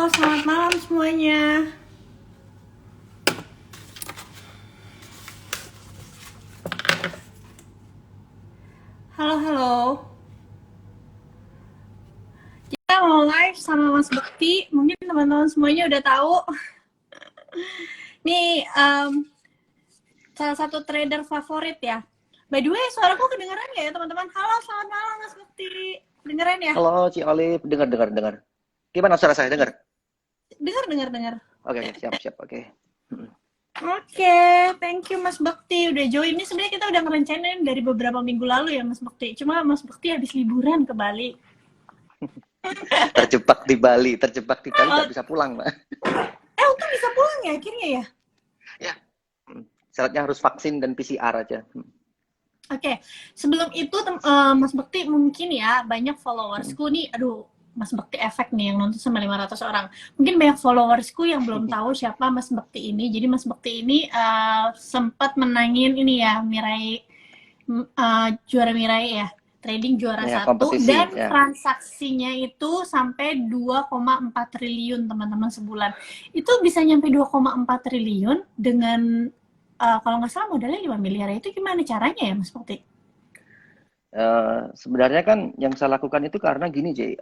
selamat malam semuanya. Halo. Kita mau live sama Mas Bekti. Mungkin teman-teman semuanya udah tahu. Nih, salah satu trader favorit ya. By the way, suaraku kedengeran nggak ya teman-teman? Halo, selamat malam Mas Bekti. Dengeran ya? Halo, Ci Olive, dengar. Gimana suara saya? Dengar? Dengar. Oke, siap, oke. Oke, thank you Mas Bekti udah join. Ini sebenarnya kita udah ngerencanain dari beberapa minggu lalu ya Mas Bekti. Cuma Mas Bekti habis liburan ke Bali. Terjebak di Bali, Oh, nggak bisa pulang, Mbak. untung bisa pulang ya akhirnya ya? Ya, syaratnya harus vaksin dan PCR aja. Oke, sebelum itu Mas Bekti mungkin ya banyak followersku nih, aduh Mas Bekti efek nih yang nonton sama 500 orang. Mungkin banyak followersku yang belum tahu siapa Mas Bekti ini. Jadi Mas Bekti ini sempat menangin ini ya, juara Mirai ya, trading juara Ya, 1 kompetisi, dan ya. transaksinya itu sampai 2,4 triliun teman-teman sebulan. Itu bisa nyampe 2,4 triliun dengan kalau nggak salah modalnya 5 miliar. Itu gimana caranya ya Mas Bekti? Sebenarnya kan yang saya lakukan itu karena gini, Ci.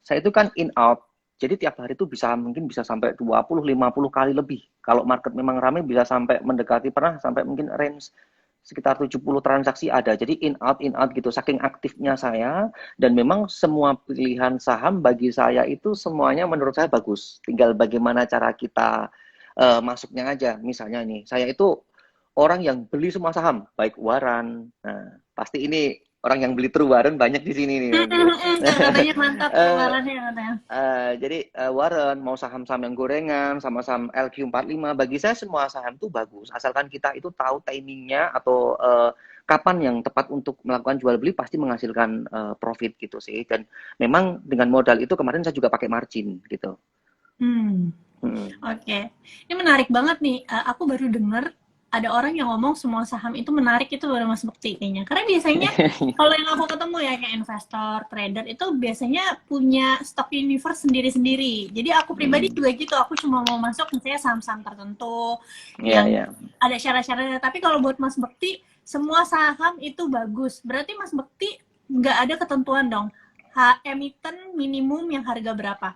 Saya itu kan in out. Jadi tiap hari itu mungkin bisa sampai 20-50 kali lebih. Kalau market memang ramai bisa sampai mendekati, pernah sampai mungkin range sekitar 70 transaksi ada. Jadi in out gitu. Saking aktifnya saya, dan memang semua pilihan saham bagi saya itu semuanya menurut saya bagus. Tinggal bagaimana cara kita masuknya aja. Misalnya nih, saya itu orang yang beli semua saham, baik waran. Nah, pasti ini orang yang beli true waran banyak di sini nih nanti. Katanya mantap Eh, kemarinnya katanya. jadi Warren mau saham-saham yang gorengan sama saham LQ45 bagi saya semua saham itu bagus asalkan kita itu tahu timingnya atau kapan yang tepat untuk melakukan jual beli pasti menghasilkan profit gitu sih dan memang dengan modal itu kemarin saya juga pakai margin gitu. Hmm. Hmm. Oke, ini menarik banget nih. Aku baru dengar ada orang yang ngomong semua saham itu menarik itu baru Mas Bekti kayaknya. Karena biasanya kalau yang aku ketemu ya kayak investor, trader itu biasanya punya stock universe sendiri-sendiri. Jadi aku pribadi Hmm. juga gitu. Aku cuma mau masuk misalnya saham-saham tertentu Ya, yang ya. ada syarat-syaratnya. Tapi kalau buat Mas Bekti semua saham itu bagus. Berarti Mas Bekti nggak ada ketentuan dong. Emiten minimum yang harga berapa?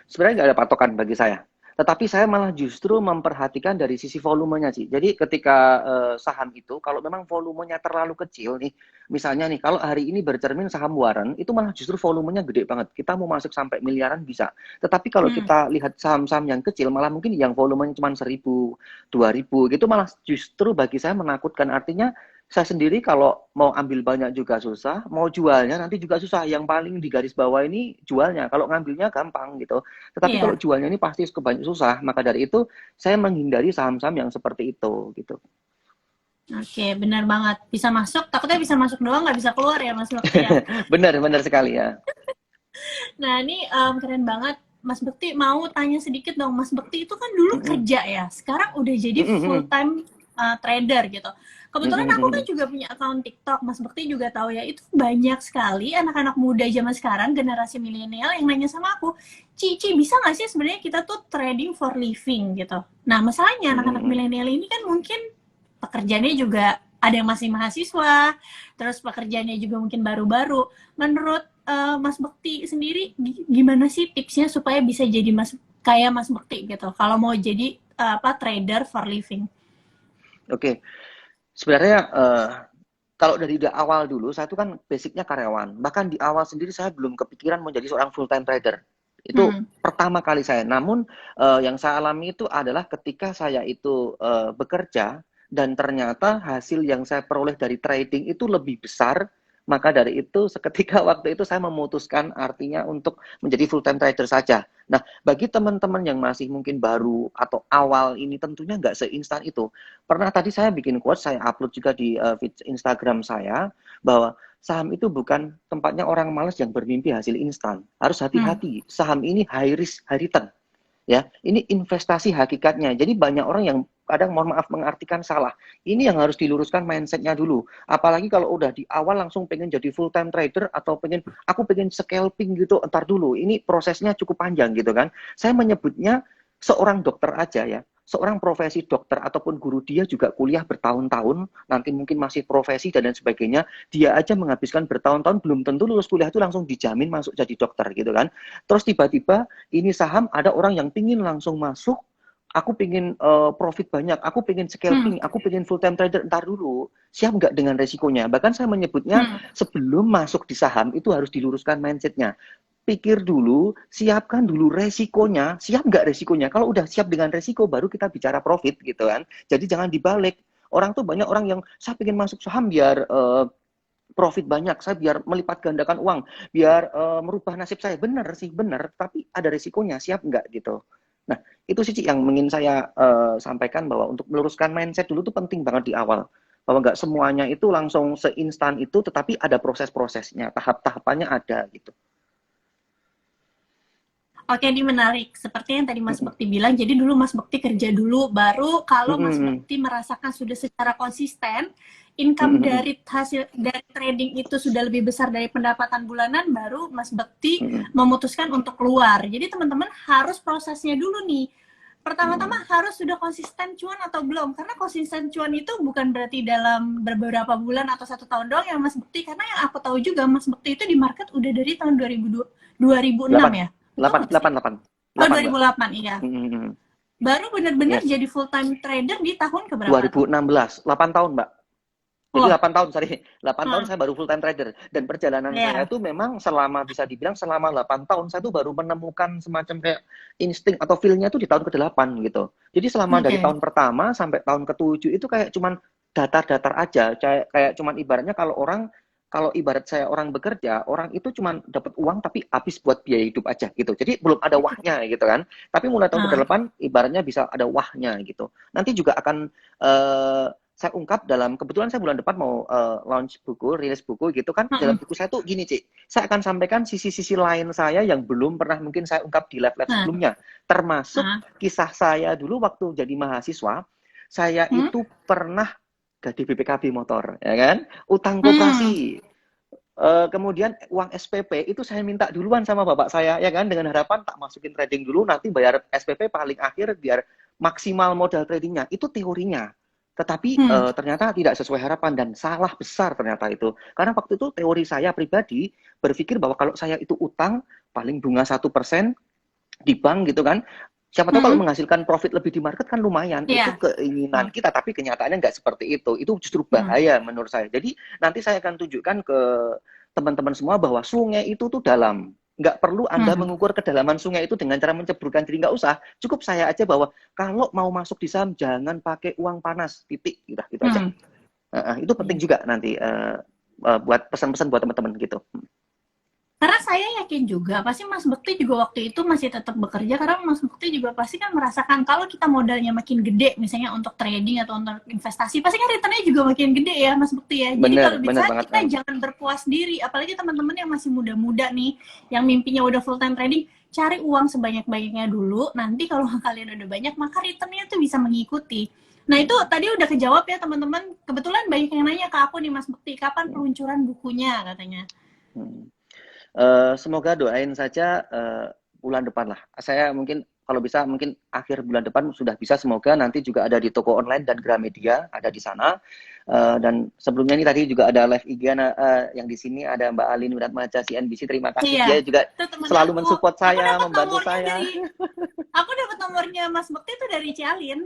Sebenarnya nggak ada patokan bagi saya. Tetapi saya malah justru memperhatikan dari sisi volumenya sih. Jadi ketika saham itu, kalau memang volumenya terlalu kecil nih, misalnya nih, kalau hari ini bercermin saham Warren, itu malah justru volumenya gede banget. Kita mau masuk sampai miliaran bisa. Tetapi kalau Hmm. kita lihat saham-saham yang kecil, malah mungkin yang volumenya cuma 1.000, 2.000, gitu malah justru bagi saya menakutkan. Artinya saya sendiri kalau mau ambil banyak juga susah, mau jualnya nanti juga susah. Yang paling di garis bawah ini jualnya, kalau ngambilnya gampang gitu. Tetapi kalau Iya. jualnya ini pasti kebanyak susah, maka dari itu saya menghindari saham-saham yang seperti itu gitu. Oke, benar banget. Bisa masuk, takutnya bisa masuk doang, nggak bisa keluar ya Mas Bekti ya. Benar sekali ya. Nah ini keren banget. Mas Bekti mau tanya sedikit dong. Mas Bekti itu kan dulu Mm-mm. kerja ya, sekarang udah jadi full Mm-mm. time trader gitu. Kebetulan aku kan Mm-mm. juga punya account TikTok. Mas Bekti juga tahu ya, itu banyak sekali anak-anak muda zaman sekarang, generasi milenial yang nanya sama aku, Cici bisa nggak sih sebenarnya kita tuh trading for living gitu. Nah masalahnya anak-anak Mm-mm. milenial ini kan mungkin pekerjaannya juga ada yang masih mahasiswa, terus pekerjaannya juga mungkin baru-baru. Menurut Mas Bekti sendiri, gimana sih tipsnya supaya bisa jadi kayak Mas Bekti gitu? Kalau mau jadi trader for living. Oke, sebenarnya kalau dari awal dulu saya itu kan basicnya karyawan. Bahkan di awal sendiri saya belum kepikiran menjadi seorang full time trader. Itu Hmm. pertama kali saya. Namun yang saya alami itu adalah ketika saya itu bekerja dan ternyata hasil yang saya peroleh dari trading itu lebih besar. Maka dari itu seketika waktu itu saya memutuskan artinya untuk menjadi full time trader saja. Nah, bagi teman-teman yang masih mungkin baru atau awal ini tentunya nggak seinstan itu. Pernah tadi saya bikin quote, saya upload juga di feed Instagram saya, bahwa saham itu bukan tempatnya orang malas yang bermimpi hasil instan. Harus Hmm. hati-hati, saham ini high risk, high return. Ya, ini investasi hakikatnya. Jadi banyak orang yang kadang mohon maaf mengartikan salah. Ini yang harus diluruskan mindsetnya dulu. Apalagi kalau udah di awal langsung pengen jadi full time trader atau aku pengen scalping gitu, entar dulu. Ini prosesnya cukup panjang gitu kan. Saya menyebutnya seorang dokter aja ya. Seorang profesi dokter ataupun guru, dia juga kuliah bertahun-tahun, nanti mungkin masih profesi dan lain sebagainya, dia aja menghabiskan bertahun-tahun, belum tentu lulus kuliah itu langsung dijamin masuk jadi dokter gitu kan. Terus tiba-tiba ini saham, ada orang yang pingin langsung masuk, aku pingin profit banyak, aku pingin scalping, aku pingin full time trader, entar dulu, siap nggak dengan resikonya? Bahkan saya menyebutnya sebelum masuk di saham itu harus diluruskan mindsetnya. Pikir dulu, siapkan dulu resikonya, siap nggak resikonya? Kalau udah siap dengan resiko, baru kita bicara profit gitu kan. Jadi jangan dibalik. Orang tuh banyak orang yang, saya pengen masuk saham biar profit banyak, saya biar melipat gandakan uang, biar merubah nasib saya. Bener sih, bener, tapi ada resikonya, siap nggak gitu. Nah, itu sih Ci, yang ingin saya sampaikan, bahwa untuk meluruskan mindset dulu tuh penting banget di awal. Bahwa nggak semuanya itu langsung seinstan itu, tetapi ada proses-prosesnya, tahap-tahapannya ada gitu. Oke, ini menarik. Seperti yang tadi Mas Bekti bilang, jadi dulu Mas Bekti kerja dulu, baru kalau Mas Bekti merasakan sudah secara konsisten, income dari hasil dari trading itu sudah lebih besar dari pendapatan bulanan, baru Mas Bekti memutuskan untuk keluar. Jadi teman-teman harus prosesnya dulu nih. Pertama-tama harus sudah konsisten cuan atau belum, karena konsisten cuan itu bukan berarti dalam beberapa bulan atau 1 tahun doang ya Mas Bekti, karena yang aku tahu juga Mas Bekti itu di market udah dari tahun 2006 ya. 8, Oh, 2008, iya. Hmm. Baru benar-benar Yes. jadi full time trader di tahun keberapa? 2016, 8 tahun, Mbak. Jadi Oh. 8 tahun, sorry. 8 tahun saya baru full time trader. Dan perjalanan saya Yeah. tuh memang selama, bisa dibilang selama 8 tahun, saya tuh baru menemukan semacam kayak insting atau feel-nya tuh di tahun ke-8 gitu. Jadi selama dari tahun pertama sampai tahun ke-7 itu kayak cuman datar-datar aja. Kayak cuman ibaratnya kalau ibarat saya orang bekerja, orang itu cuma dapat uang tapi habis buat biaya hidup aja gitu. Jadi belum ada wahnya gitu kan. Tapi mulai tahun ke-8 ibaratnya bisa ada wahnya gitu. Nanti juga akan saya ungkap dalam, kebetulan saya bulan depan mau launch buku, rilis buku gitu kan. Dalam buku saya tuh gini, Cik. Saya akan sampaikan sisi-sisi lain saya yang belum pernah mungkin saya ungkap di live-live sebelumnya. Termasuk kisah saya dulu waktu jadi mahasiswa, saya itu pernah jadi BPKB motor, ya kan? Utang koperasi. Kemudian uang SPP itu saya minta duluan sama bapak saya, ya kan? Dengan harapan tak masukin trading dulu, nanti bayar SPP paling akhir biar maksimal modal tradingnya. Itu teorinya. Tetapi ternyata tidak sesuai harapan dan salah besar ternyata itu. Karena waktu itu teori saya pribadi berpikir bahwa kalau saya itu utang paling bunga 1% di bank gitu kan. Siapa tahu kalau menghasilkan profit lebih di market kan lumayan. Itu keinginan kita, tapi kenyataannya nggak seperti itu. Itu justru bahaya menurut saya. Jadi nanti saya akan tunjukkan ke teman-teman semua bahwa sungai itu tuh dalam. Nggak perlu Anda mengukur kedalaman sungai itu dengan cara menceburkan diri, nggak usah. Cukup saya aja bahwa kalau mau masuk di saham jangan pakai uang panas, titik. Gitu aja. Itu penting juga nanti buat pesan-pesan buat teman-teman gitu. Karena saya yakin juga, pasti Mas Bekti juga waktu itu masih tetap bekerja, karena Mas Bekti juga pasti kan merasakan kalau kita modalnya makin gede, misalnya untuk trading atau untuk investasi, pasti kan returnnya juga makin gede ya Mas Bekti ya. Jadi kalau bisa kita jangan berpuas diri, apalagi teman-teman yang masih muda-muda nih, yang mimpinya udah full time trading, cari uang sebanyak-banyaknya dulu, nanti kalau kalian udah banyak, maka returnnya tuh bisa mengikuti. Nah itu tadi udah kejawab ya teman-teman, kebetulan banyak yang nanya ke aku nih Mas Bekti, kapan peluncuran bukunya katanya. Semoga doain saja bulan depan lah. Saya mungkin kalau bisa mungkin akhir bulan depan sudah bisa, semoga. Nanti juga ada di toko online dan Gramedia, ada di sana. Dan sebelumnya ini tadi juga ada live IG yang di sini ada Mbak Alin Wiratmaja CNBC. Terima kasih, dia juga selalu mensupport saya, membantu saya. Aku dapat nomornya Mas Bekti itu dari Cialin.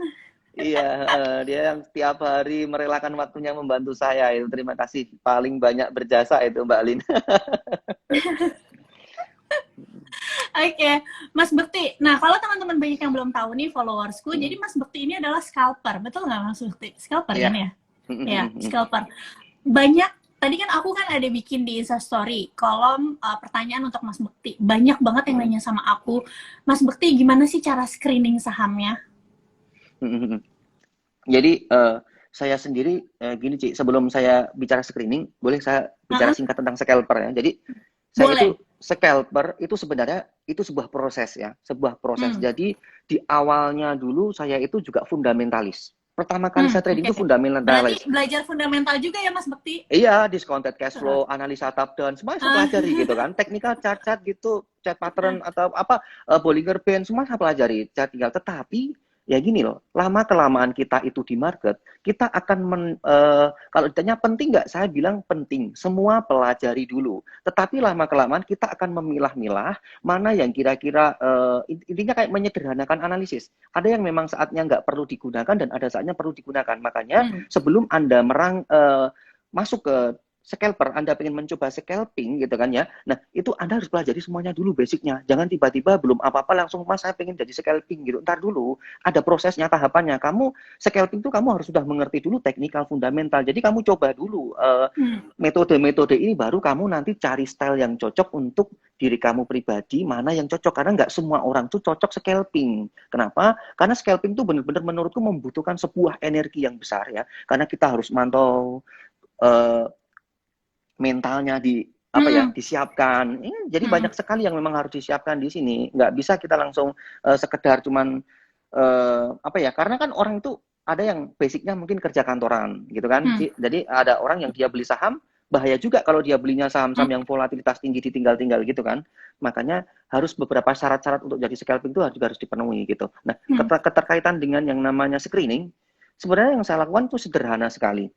Iya, dia yang tiap hari merelakan waktunya membantu saya. Itu terima kasih, paling banyak berjasa itu Mbak Alin. Oke, Mas Bekti. Nah, kalau teman-teman banyak yang belum tahu nih followersku, jadi Mas Bekti ini adalah scalper, betul nggak Mas Bekti? Scalper kan ya? Ya, scalper. Banyak, tadi kan aku kan ada bikin di Instastory kolom pertanyaan untuk Mas Bekti. Banyak banget yang nanya sama aku, Mas Bekti gimana sih cara screening sahamnya? Jadi saya sendiri gini Ci, sebelum saya bicara screening, boleh saya bicara singkat tentang scalper ya. Jadi saya itu scalper itu sebenarnya itu sebuah proses ya, sebuah proses. Hmm. Jadi di awalnya dulu saya itu juga fundamentalis. Pertama kali saya trading Oke. itu Berarti fundamentalis. belajar fundamental juga ya Mas Bekti? Iya, discounted cash Heeh. flow, analisa top down, semuanya saya Ah, pelajari gitu kan. Technical chart-chart gitu, chart pattern atau apa, Bollinger Band, semua saya pelajari. Saya tinggal, tetapi ya gini loh, lama-kelamaan kita itu di market, kita akan, kalau ditanya penting nggak, saya bilang penting. Semua pelajari dulu. Tetapi lama-kelamaan kita akan memilah-milah mana yang kira-kira, intinya kayak menyederhanakan analisis. Ada yang memang saatnya nggak perlu digunakan dan ada saatnya perlu digunakan. Makanya hmm. sebelum Anda masuk ke scalper, Anda pengen mencoba scalping gitu kan ya. Nah, itu Anda harus pelajari semuanya dulu basicnya. Jangan tiba-tiba belum apa-apa langsung, Mas saya pengen jadi scalping gitu. Ntar dulu, ada prosesnya, tahapannya. Kamu scalping itu kamu harus sudah mengerti dulu teknikal fundamental. Jadi kamu coba dulu Hmm. metode-metode ini, baru kamu nanti cari style yang cocok untuk diri kamu pribadi, mana yang cocok. Karena nggak semua orang tuh cocok scalping. Kenapa? Karena scalping tuh benar-benar menurutku membutuhkan sebuah energi yang besar ya. Karena kita harus mantau mentalnya di apa ya, Hmm. disiapkan. Jadi Hmm. banyak sekali yang memang harus disiapkan di sini. Nggak bisa kita langsung sekedar cuman apa ya, karena kan orang itu ada yang basicnya mungkin kerja kantoran gitu kan. Hmm. Jadi ada orang yang dia beli saham, bahaya juga kalau dia belinya Hmm. saham-saham yang volatilitas tinggi ditinggal-tinggal gitu kan. Makanya harus beberapa syarat-syarat untuk jadi scalping itu juga harus dipenuhi gitu. Nah, Hmm. keterkaitan dengan yang namanya screening, sebenarnya yang saya lakukan itu sederhana sekali.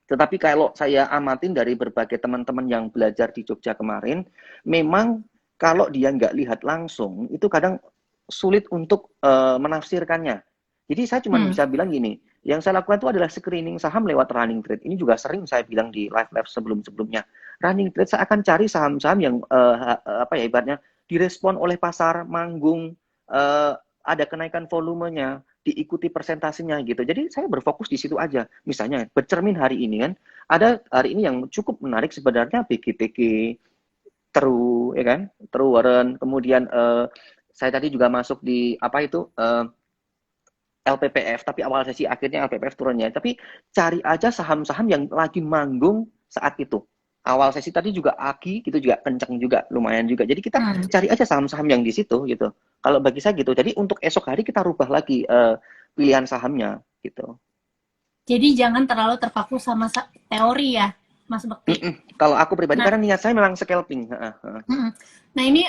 Tetapi kalau saya amatin dari berbagai teman-teman yang belajar di Jogja kemarin, memang kalau dia nggak lihat langsung, itu kadang sulit untuk menafsirkannya. Jadi saya cuma Hmm. bisa bilang gini, yang saya lakukan itu adalah screening saham lewat running trade. Ini juga sering saya bilang di live-live sebelum-sebelumnya. Running trade saya akan cari saham-saham yang apa ya, ibaratnya direspon oleh pasar, manggung, ada kenaikan volumenya, diikuti persentasenya gitu. Jadi saya berfokus di situ aja. Misalnya bercermin hari ini kan, ada hari ini yang cukup menarik sebenarnya BGTG, True, ya kan, True Warren. Kemudian saya tadi juga masuk di apa itu LPPF, tapi awal sesi akhirnya LPPF turunnya. Tapi cari aja saham-saham yang lagi manggung saat itu. Awal sesi tadi juga Agi gitu juga kenceng juga, lumayan juga. Jadi kita Hmm. cari aja saham-saham yang di situ gitu. Kalau bagi saya gitu. Jadi untuk esok hari kita rubah lagi pilihan sahamnya gitu. Jadi jangan terlalu terpaku sama teori ya, Mas Bekti. Kalau aku pribadi, Nah, karena niat saya memang scalping. nah ini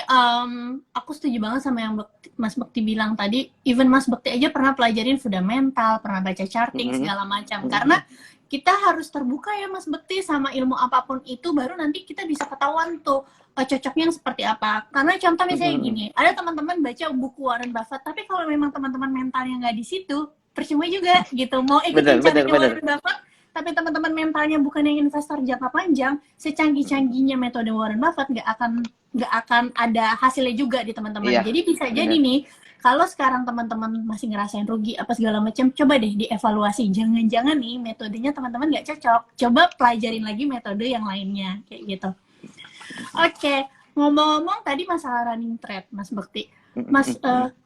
aku setuju banget sama yang Mas Bekti bilang tadi. Even Mas Bekti aja pernah pelajarin fundamental, pernah baca charting segala macam. Karena kita harus terbuka ya Mas Bekti sama ilmu apapun itu, baru nanti kita bisa ketahuan tuh cocoknya yang seperti apa. Karena contoh misalnya gini, ada teman-teman baca buku Warren Buffett, tapi kalau memang teman-teman mentalnya nggak di situ, percuma juga gitu. Mau ikutin Bener, bener, caranya bener. Warren Buffett, tapi teman-teman mentalnya bukan yang investor jangka panjang, secanggih-canggihnya metode Warren Buffett nggak akan ada hasilnya juga di teman-teman. Iya, Jadi bisa jadi bener. nih, kalau sekarang teman-teman masih ngerasain rugi apa segala macam, coba deh dievaluasi. Jangan-jangan nih metodenya teman-teman nggak cocok. Coba pelajarin lagi metode yang lainnya kayak gitu. Oke, ngomong-ngomong tadi masalah running trade, Mas Bekti. Mas,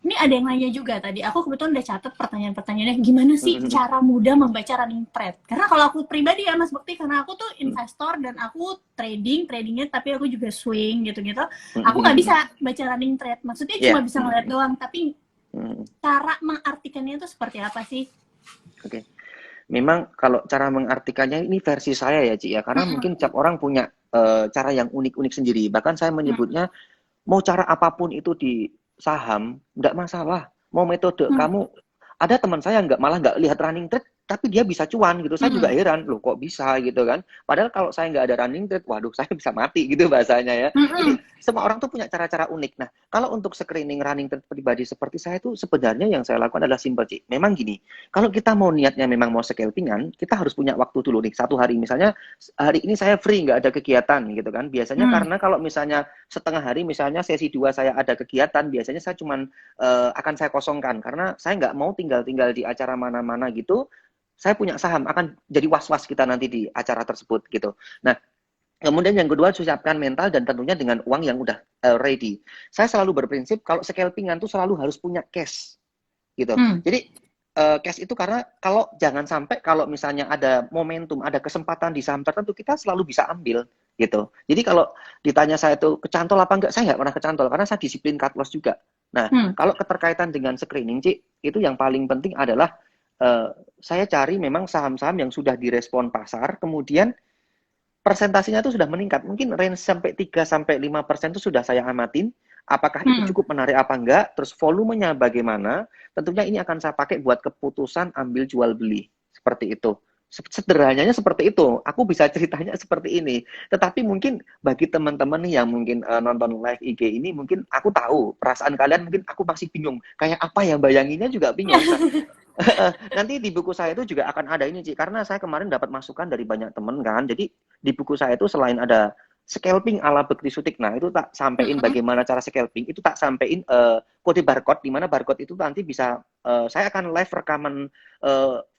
ini ada yang nanya juga tadi. Aku kebetulan udah catat pertanyaan-pertanyaannya. Gimana sih cara mudah membaca running trade? Karena kalau aku pribadi ya, Mas Bekti, karena aku tuh investor dan aku tradingnya, tapi aku juga swing gitu-gitu. Aku nggak bisa baca running trade. Maksudnya cuma Iya. bisa ngeliat doang. Tapi cara mengartikannya itu seperti apa sih? Oke. Memang kalau cara mengartikannya ini versi saya ya, Ci ya. Karena mungkin setiap orang punya cara yang unik-unik sendiri. Bahkan saya menyebutnya, mau cara apapun itu di saham, nggak masalah. Mau metode kamu, ada teman saya malah nggak lihat running trade, tapi dia bisa cuan gitu. Saya juga heran, loh kok bisa gitu kan. Padahal kalau saya nggak ada running trade, waduh saya bisa mati gitu bahasanya ya. Jadi semua orang tuh punya cara-cara unik. Nah, kalau untuk screening running trade pribadi seperti saya tuh sebenarnya yang saya lakukan adalah simple, Ci. Memang gini, kalau kita mau niatnya memang mau scalpingan, kita harus punya waktu dulu nih. Satu hari misalnya, hari ini saya free, nggak ada kegiatan gitu kan. Biasanya karena kalau misalnya setengah hari, misalnya sesi 2 saya ada kegiatan, biasanya saya cuman akan saya kosongkan. Karena saya nggak mau tinggal-tinggal di acara mana-mana gitu. Saya punya saham, akan jadi was-was kita nanti di acara tersebut gitu. Nah, kemudian yang kedua, siapkan mental dan tentunya dengan uang yang udah ready. Saya selalu berprinsip kalau scalpingan tuh selalu harus punya cash gitu. Jadi cash itu karena jangan sampai kalau misalnya ada momentum, ada kesempatan di saham tertentu, kita selalu bisa ambil gitu. Jadi kalau ditanya saya tuh kecantol apa enggak, saya nggak pernah kecantol karena saya disiplin cut loss juga. Nah, Hmm. kalau keterkaitan dengan screening, Cik, itu yang paling penting adalah saya cari memang saham-saham yang sudah direspon pasar, kemudian presentasinya itu sudah meningkat. Mungkin range sampai 3-5% itu sudah saya amatin. Apakah itu Hmm. cukup menarik apa enggak? Terus volumenya bagaimana? Tentunya ini akan saya pakai buat keputusan ambil jual beli. Seperti itu. Sederhananya seperti itu. Aku bisa ceritanya seperti ini. Tetapi mungkin bagi teman-teman yang mungkin nonton live IG ini, mungkin aku tahu perasaan kalian, mungkin aku masih bingung. Kayak apa ya, bayanginnya juga bingung. Nah, nanti di buku saya itu juga akan ada ini, Ci, karena saya kemarin dapat masukan dari banyak temen kan. Jadi di buku saya itu selain ada scalping ala Bekti Sutikna, itu tak sampein Hmm. bagaimana cara scalping, itu tak sampein kode barcode, di mana barcode itu nanti bisa saya akan live rekaman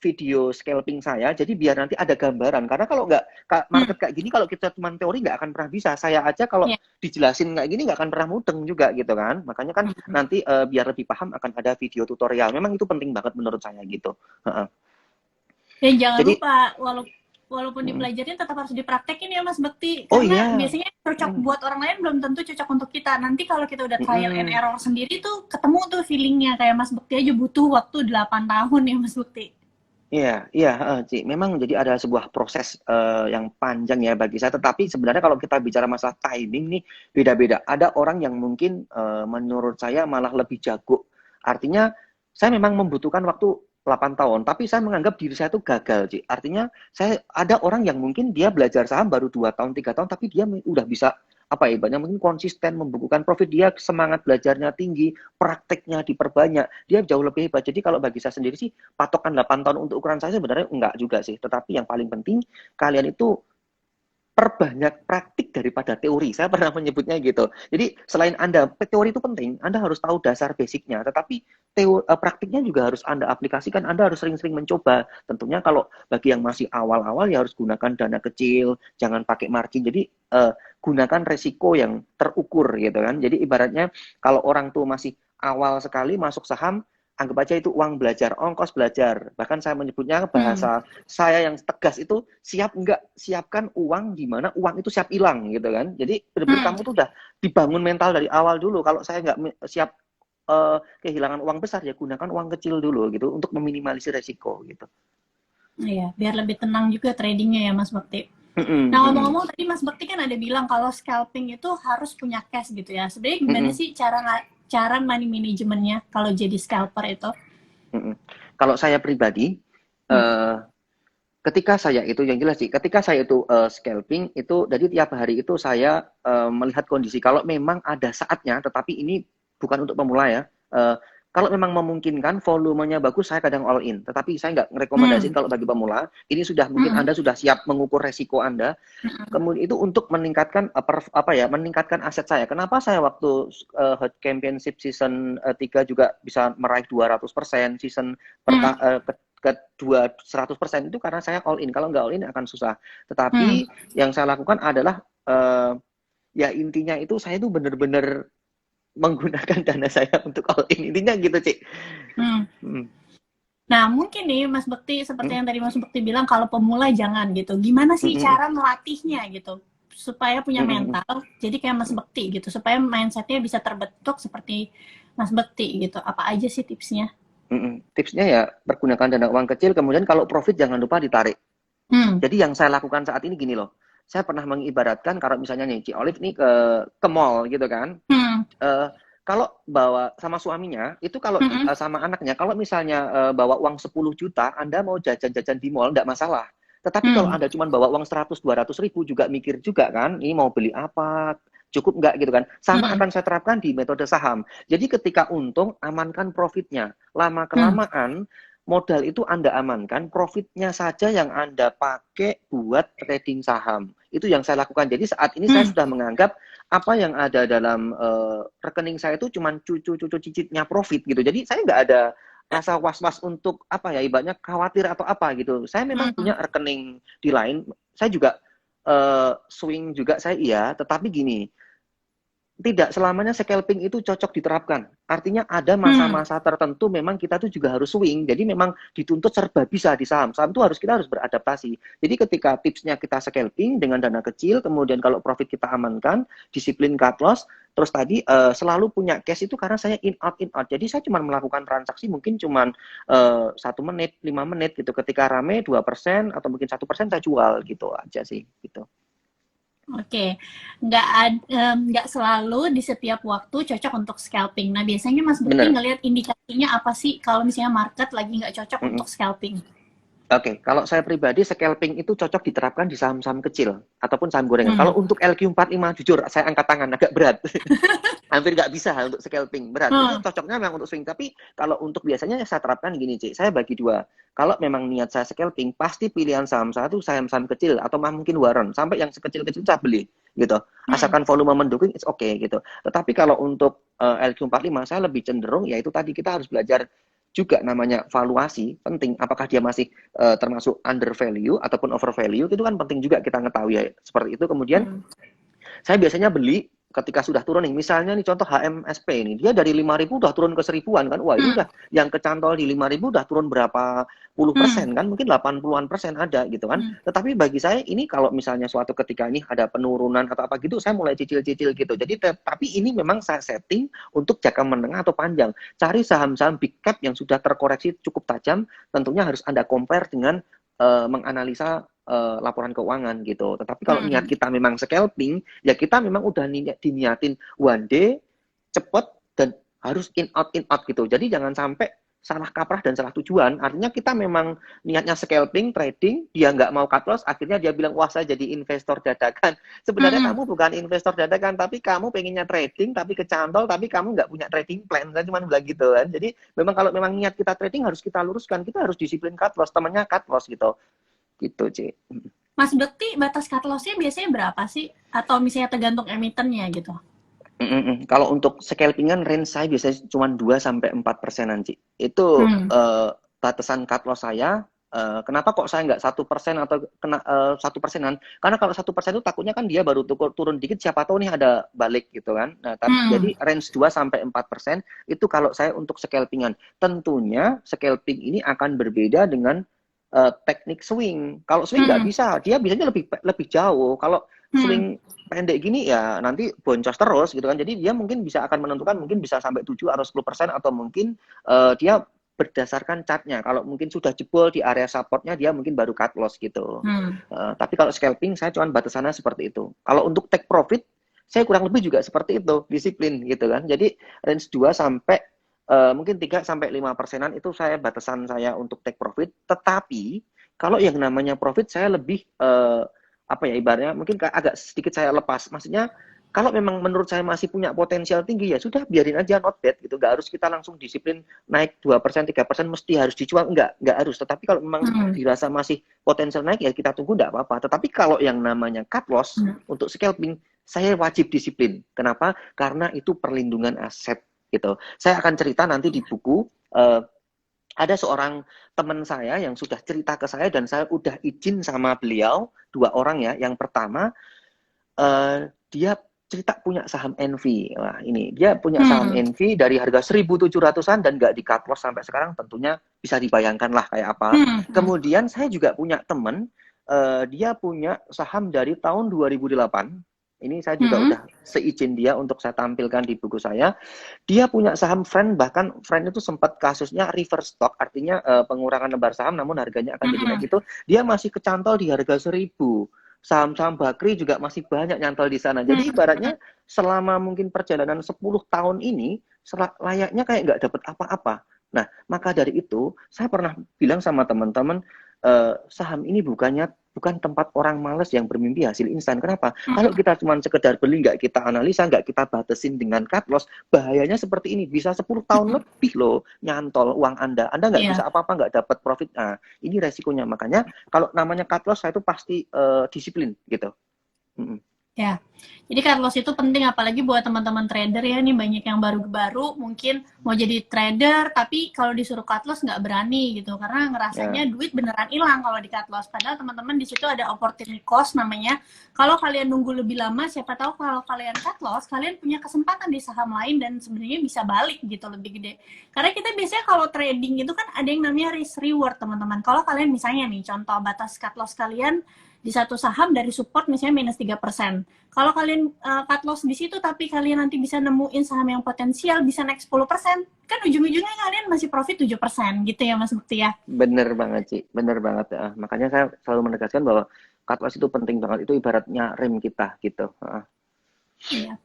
video scalping saya, jadi biar nanti ada gambaran. Karena kalau nggak Hmm. market kayak gini, kalau kita cuma teori nggak akan pernah bisa. Saya aja kalau Ya. dijelasin kayak gini nggak akan pernah mudeng juga gitu kan. Makanya kan Hmm. nanti biar lebih paham akan ada video tutorial. Memang itu penting banget menurut saya gitu. Dan jangan Jadi, lupa, walaupun dipelajarin tetap harus dipraktekin ya Mas Bekti, oh karena iya, biasanya cocok mm, buat orang lain belum tentu cocok untuk kita. Nanti kalau kita udah trial and mm, error sendiri tuh ketemu tuh feelingnya, kayak Mas Bekti aja butuh waktu 8 tahun ya Mas Bekti. iya, iya, Ci. Memang jadi ada sebuah proses yang panjang ya bagi saya. Tetapi sebenarnya kalau kita bicara masalah timing nih beda-beda. Ada orang yang mungkin menurut saya malah lebih jago. Artinya saya memang membutuhkan waktu 8 tahun, tapi saya menganggap diri saya itu gagal, Ci. Artinya saya ada orang yang mungkin dia belajar saham baru 2 tahun, 3 tahun, tapi dia udah bisa apa ya, banyak mungkin konsisten membukukan profit, dia semangat belajarnya tinggi, prakteknya diperbanyak, dia jauh lebih hebat. Jadi kalau bagi saya sendiri sih patokan 8 tahun untuk ukuran saya sebenarnya enggak juga sih. Tetapi yang paling penting kalian itu perbanyak praktik daripada teori. Saya pernah menyebutnya gitu. Jadi selain Anda teori itu penting, Anda harus tahu dasar basicnya. Tetapi praktiknya juga harus Anda aplikasikan. Anda harus sering-sering mencoba. Tentunya kalau bagi yang masih awal-awal ya harus gunakan dana kecil, jangan pakai margin. Jadi gunakan resiko yang terukur gitu kan. Jadi ibaratnya kalau orang tuh masih awal sekali masuk saham, anggap aja itu uang belajar, ongkos belajar. Bahkan saya menyebutnya Hmm. bahasa saya yang tegas itu siap enggak, siapkan uang gimana uang itu siap hilang gitu kan. Jadi benar-benar Hmm. kamu tuh udah dibangun mental dari awal dulu. Kalau saya nggak siap kehilangan uang besar ya gunakan uang kecil dulu gitu untuk meminimalisir resiko gitu. Iya, biar lebih tenang juga tradingnya ya Mas Bekti. Nah, Mm-mm, mm-mm, ngomong-ngomong tadi Mas Bekti kan ada bilang kalau scalping itu harus punya cash gitu ya. Sebenarnya gimana mm-mm, sih cara money manajemennya kalau jadi scalper itu? mm-mm. Kalau saya pribadi Hmm. eh, ketika saya itu yang jelas sih, ketika saya itu scalping itu dari tiap hari itu saya melihat kondisi. Kalau memang ada saatnya, tetapi ini bukan untuk pemula ya. Kalau memang memungkinkan volumenya bagus, saya kadang all in. Tetapi saya nggak Hmm. merekomendasikan kalau bagi pemula. Ini sudah mungkin Hmm. Anda sudah siap mengukur resiko Anda. Kemudian itu untuk meningkatkan apa ya, meningkatkan aset saya. Kenapa saya waktu Hot Championship season 3 juga bisa meraih 200%, season Hmm. kedua 100% itu karena saya all in. Kalau nggak all in akan susah. Hmm. Tetapi yang saya lakukan adalah ya intinya itu saya itu benar-benar menggunakan dana saya untuk all in. Intinya gitu, Cik. Hmm. Hmm. Nah, mungkin nih Mas Bekti, seperti Hmm. yang tadi Mas Bekti bilang, kalau pemula jangan gitu. Gimana sih Hmm. cara melatihnya gitu? Supaya punya Hmm. mental, jadi kayak Mas Bekti gitu. Supaya mindsetnya bisa terbentuk seperti Mas Bekti gitu. Apa aja sih tipsnya? Hmm. Tipsnya ya pergunakan dana uang kecil, kemudian kalau profit jangan lupa ditarik. Hmm. Jadi yang saya lakukan saat ini gini loh. Saya pernah mengibaratkan kalau misalnya nih Ci Olive nih ke mall gitu kan. Hmm. Eh, kalau bawa sama suaminya, itu kalau Hmm. sama anaknya, kalau misalnya bawa uang 10 juta, Anda mau jajan-jajan di mall, enggak masalah. Tetapi kalau Hmm. Anda cuma bawa uang 100-200 ribu, juga mikir juga kan, ini mau beli apa, cukup enggak gitu kan. Sama Hmm. akan saya terapkan di metode saham. Jadi ketika untung, amankan profitnya. Hmm. Lama-kelamaan, modal itu Anda amankan, profitnya saja yang Anda pakai buat trading saham. Itu yang saya lakukan. Jadi saat ini saya Hmm. sudah menganggap apa yang ada dalam rekening saya itu cuma cucu-cucu cicitnya profit gitu. Jadi saya nggak ada rasa was-was untuk apa ya, ibaratnya khawatir atau apa gitu. Saya memang Hmm. punya rekening di lain. Saya juga swing juga saya iya, tetapi gini, tidak selamanya scalping itu cocok diterapkan. Artinya ada Hmm. masa-masa tertentu memang kita tuh juga harus swing. Jadi memang dituntut serba bisa di saham. Saham itu kita harus beradaptasi. Jadi ketika tipsnya kita scalping dengan dana kecil, kemudian kalau profit kita amankan, disiplin cut loss, terus tadi selalu punya cash itu karena saya in out in out. Jadi saya cuma melakukan transaksi mungkin cuma 1 menit, 5 menit gitu. Ketika rame 2% atau mungkin 1% saya jual gitu aja sih gitu. Oke, nggak selalu di setiap waktu cocok untuk scalping. Nah, biasanya Mas Bekti Bener. ngelihat indikasinya apa sih kalau misalnya market lagi nggak cocok Mm -mm. untuk scalping? Oke, kalau saya pribadi scalping itu cocok diterapkan di saham-saham kecil ataupun saham gorengan. Hmm. Kalau untuk LQ45 jujur saya angkat tangan agak berat. Hampir nggak bisa untuk scalping, berat. Itu Hmm. cocoknya memang untuk swing. Tapi kalau untuk biasanya saya terapkan gini, Cik. Saya bagi dua. Kalau memang niat saya scalping, pasti pilihan saham satu saham-saham kecil atau mungkin warren. Sampai yang sekecil-kecil saya beli gitu. Hmm. Asalkan volume mendukung, it's okay gitu. Tetapi kalau untuk LQ45, saya lebih cenderung, yaitu tadi kita harus belajar juga namanya valuasi penting, apakah dia masih termasuk under value ataupun over value, itu kan penting juga kita ngetahui ya seperti itu. Kemudian Hmm. saya biasanya beli ketika sudah turun nih, misalnya nih contoh HMSP ini, dia dari 5.000 udah turun ke 1.000-an kan, wah ini Hmm. udah yang kecantol di 5.000 udah turun berapa puluh Hmm. persen kan, mungkin 80-an% ada gitu kan. Hmm. Tetapi bagi saya ini kalau misalnya suatu ketika ini ada penurunan atau apa gitu, saya mulai cicil-cicil gitu. Jadi tapi ini memang saya setting untuk jangka menengah atau panjang. Cari saham-saham big cap yang sudah terkoreksi cukup tajam, tentunya harus Anda compare dengan menganalisa laporan keuangan gitu. Tetapi kalau niat Hmm. kita memang scalping, ya kita memang udah diniatin one day, cepet, dan harus in out gitu. Jadi jangan sampai salah kaprah dan salah tujuan. Artinya kita memang niatnya scalping, trading, dia nggak mau cut loss, akhirnya dia bilang, wah saya jadi investor dadakan. Sebenarnya Hmm. kamu bukan investor dadakan, tapi kamu pengennya trading, tapi kecantol, tapi kamu nggak punya trading plan. Saya cuma bilang gitu kan. Jadi memang kalau memang niat kita trading harus kita luruskan, kita harus disiplin cut loss, temannya cut loss gitu. Gitu, Ci. Mas Bekti batas cut loss-nya biasanya berapa sih? Atau misalnya tergantung emitennya gitu? Kalau untuk scalpingan range saya biasanya cuma 2-4%, Ci. Itu Hmm. batasan cut loss saya. Kenapa kok saya nggak 1% atau kena 1%-an? Karena kalau 1% itu takutnya kan dia baru turun dikit, siapa tahu nih ada balik gitu kan. Nah, Hmm. jadi range 2-4% itu kalau saya untuk scalpingan. Tentunya scalping ini akan berbeda dengan teknik swing. Kalau swing nggak Hmm. bisa, dia biasanya lebih lebih jauh. Kalau Hmm. swing pendek gini ya nanti boncos terus gitu kan. Jadi dia mungkin bisa akan menentukan mungkin bisa sampai 7 atau 10% atau mungkin dia berdasarkan chartnya. Kalau mungkin sudah jebol di area supportnya dia mungkin baru cut loss gitu. Hmm. Tapi kalau scalping saya cuma batasannya seperti itu. Kalau untuk take profit saya kurang lebih juga seperti itu, disiplin gitu kan. Jadi range 2 sampai mungkin 3-5%-an itu saya batasan saya untuk take profit. Tetapi kalau yang namanya profit saya lebih apa ya ibaratnya mungkin agak sedikit saya lepas. Maksudnya kalau memang menurut saya masih punya potensial tinggi ya sudah biarin aja not bad gitu. Nggak harus kita langsung disiplin naik 2%, 3% mesti harus dijual. Nggak harus. Tetapi kalau memang Hmm. dirasa masih potensial naik ya kita tunggu nggak apa-apa. Tetapi kalau yang namanya cut loss Hmm. untuk scalping saya wajib disiplin. Kenapa? Karena itu perlindungan aset gitu. Saya akan cerita nanti di buku ada seorang teman saya yang sudah cerita ke saya dan saya udah izin sama beliau, 2 orang ya. Yang pertama dia cerita punya saham NV. Wah, ini dia punya saham Hmm. NV dari harga 1.700-an dan nggak di cut loss sampai sekarang, tentunya bisa dibayangkan lah kayak apa. Hmm. Kemudian saya juga punya teman dia punya saham dari tahun 2008. Ini saya juga Hmm. udah seizin dia untuk saya tampilkan di buku saya. Dia punya saham friend, bahkan friend itu sempat kasusnya reverse stock, artinya pengurangan lembar saham namun harganya akan jadi Hmm. naik itu. Dia masih kecantol di harga 1.000. Saham-saham Bakri juga masih banyak nyantol di sana. Jadi Hmm. ibaratnya selama mungkin perjalanan 10 tahun ini layaknya kayak nggak dapat apa-apa. Nah, maka dari itu saya pernah bilang sama teman-teman, saham ini bukan tempat orang males yang bermimpi hasil instan. Kenapa? Kalau kita cuma sekedar beli, nggak kita analisa, nggak kita batasin dengan cut loss, bahayanya seperti ini. Bisa 10 tahun lebih loh nyantol uang Anda. Anda nggak bisa Iya. apa-apa, nggak dapat profit. Nah, ini resikonya. Makanya kalau namanya cut loss, saya itu pasti disiplin gitu. Ya, jadi cut loss itu penting apalagi buat teman-teman trader ya, nih banyak yang baru-baru mungkin mau jadi trader tapi kalau disuruh cut loss nggak berani gitu karena Ya, ngerasanya duit beneran hilang kalau di cut loss. Padahal teman-teman di situ ada opportunity cost namanya. Kalau kalian nunggu lebih lama, siapa tahu kalau kalian cut loss, kalian punya kesempatan di saham lain dan sebenarnya bisa balik gitu lebih gede. Karena kita biasanya kalau trading itu kan ada yang namanya risk reward teman-teman. Kalau kalian misalnya nih contoh batas cut loss kalian di satu saham dari support misalnya minus 3%. Kalau kalian cut loss di situ tapi kalian nanti bisa nemuin saham yang potensial bisa naik 10%, kan ujung-ujungnya kalian masih profit 7% gitu ya Mas Bukti ya. bener banget sih, bener banget. Makanya saya selalu menegaskan bahwa cut loss itu penting banget. Itu ibaratnya rem kita gitu. Iya.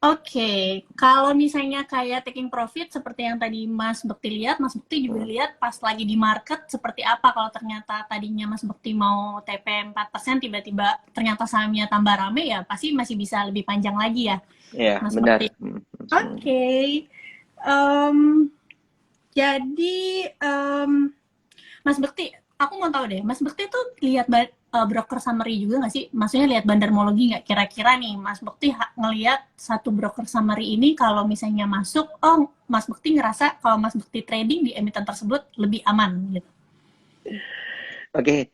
Oke, kalau misalnya kayak taking profit seperti yang tadi Mas Bekti lihat, Mas Bekti juga lihat pas lagi di market seperti apa kalau ternyata tadinya Mas Bekti mau TP 4%, tiba-tiba ternyata sahamnya tambah rame ya pasti masih bisa lebih panjang lagi ya, Iya, Mas benar. Bekti. Oke, em, jadi Mas Bekti, aku mau tahu deh, Mas Bekti tuh lihat broker summary juga nggak sih? Maksudnya lihat bandarmologi nggak? Kira-kira nih, Mas Bekti ngelihat satu broker summary ini kalau misalnya masuk, oh Mas Bekti ngerasa kalau Mas Bekti trading di emiten tersebut lebih aman gitu. Oke,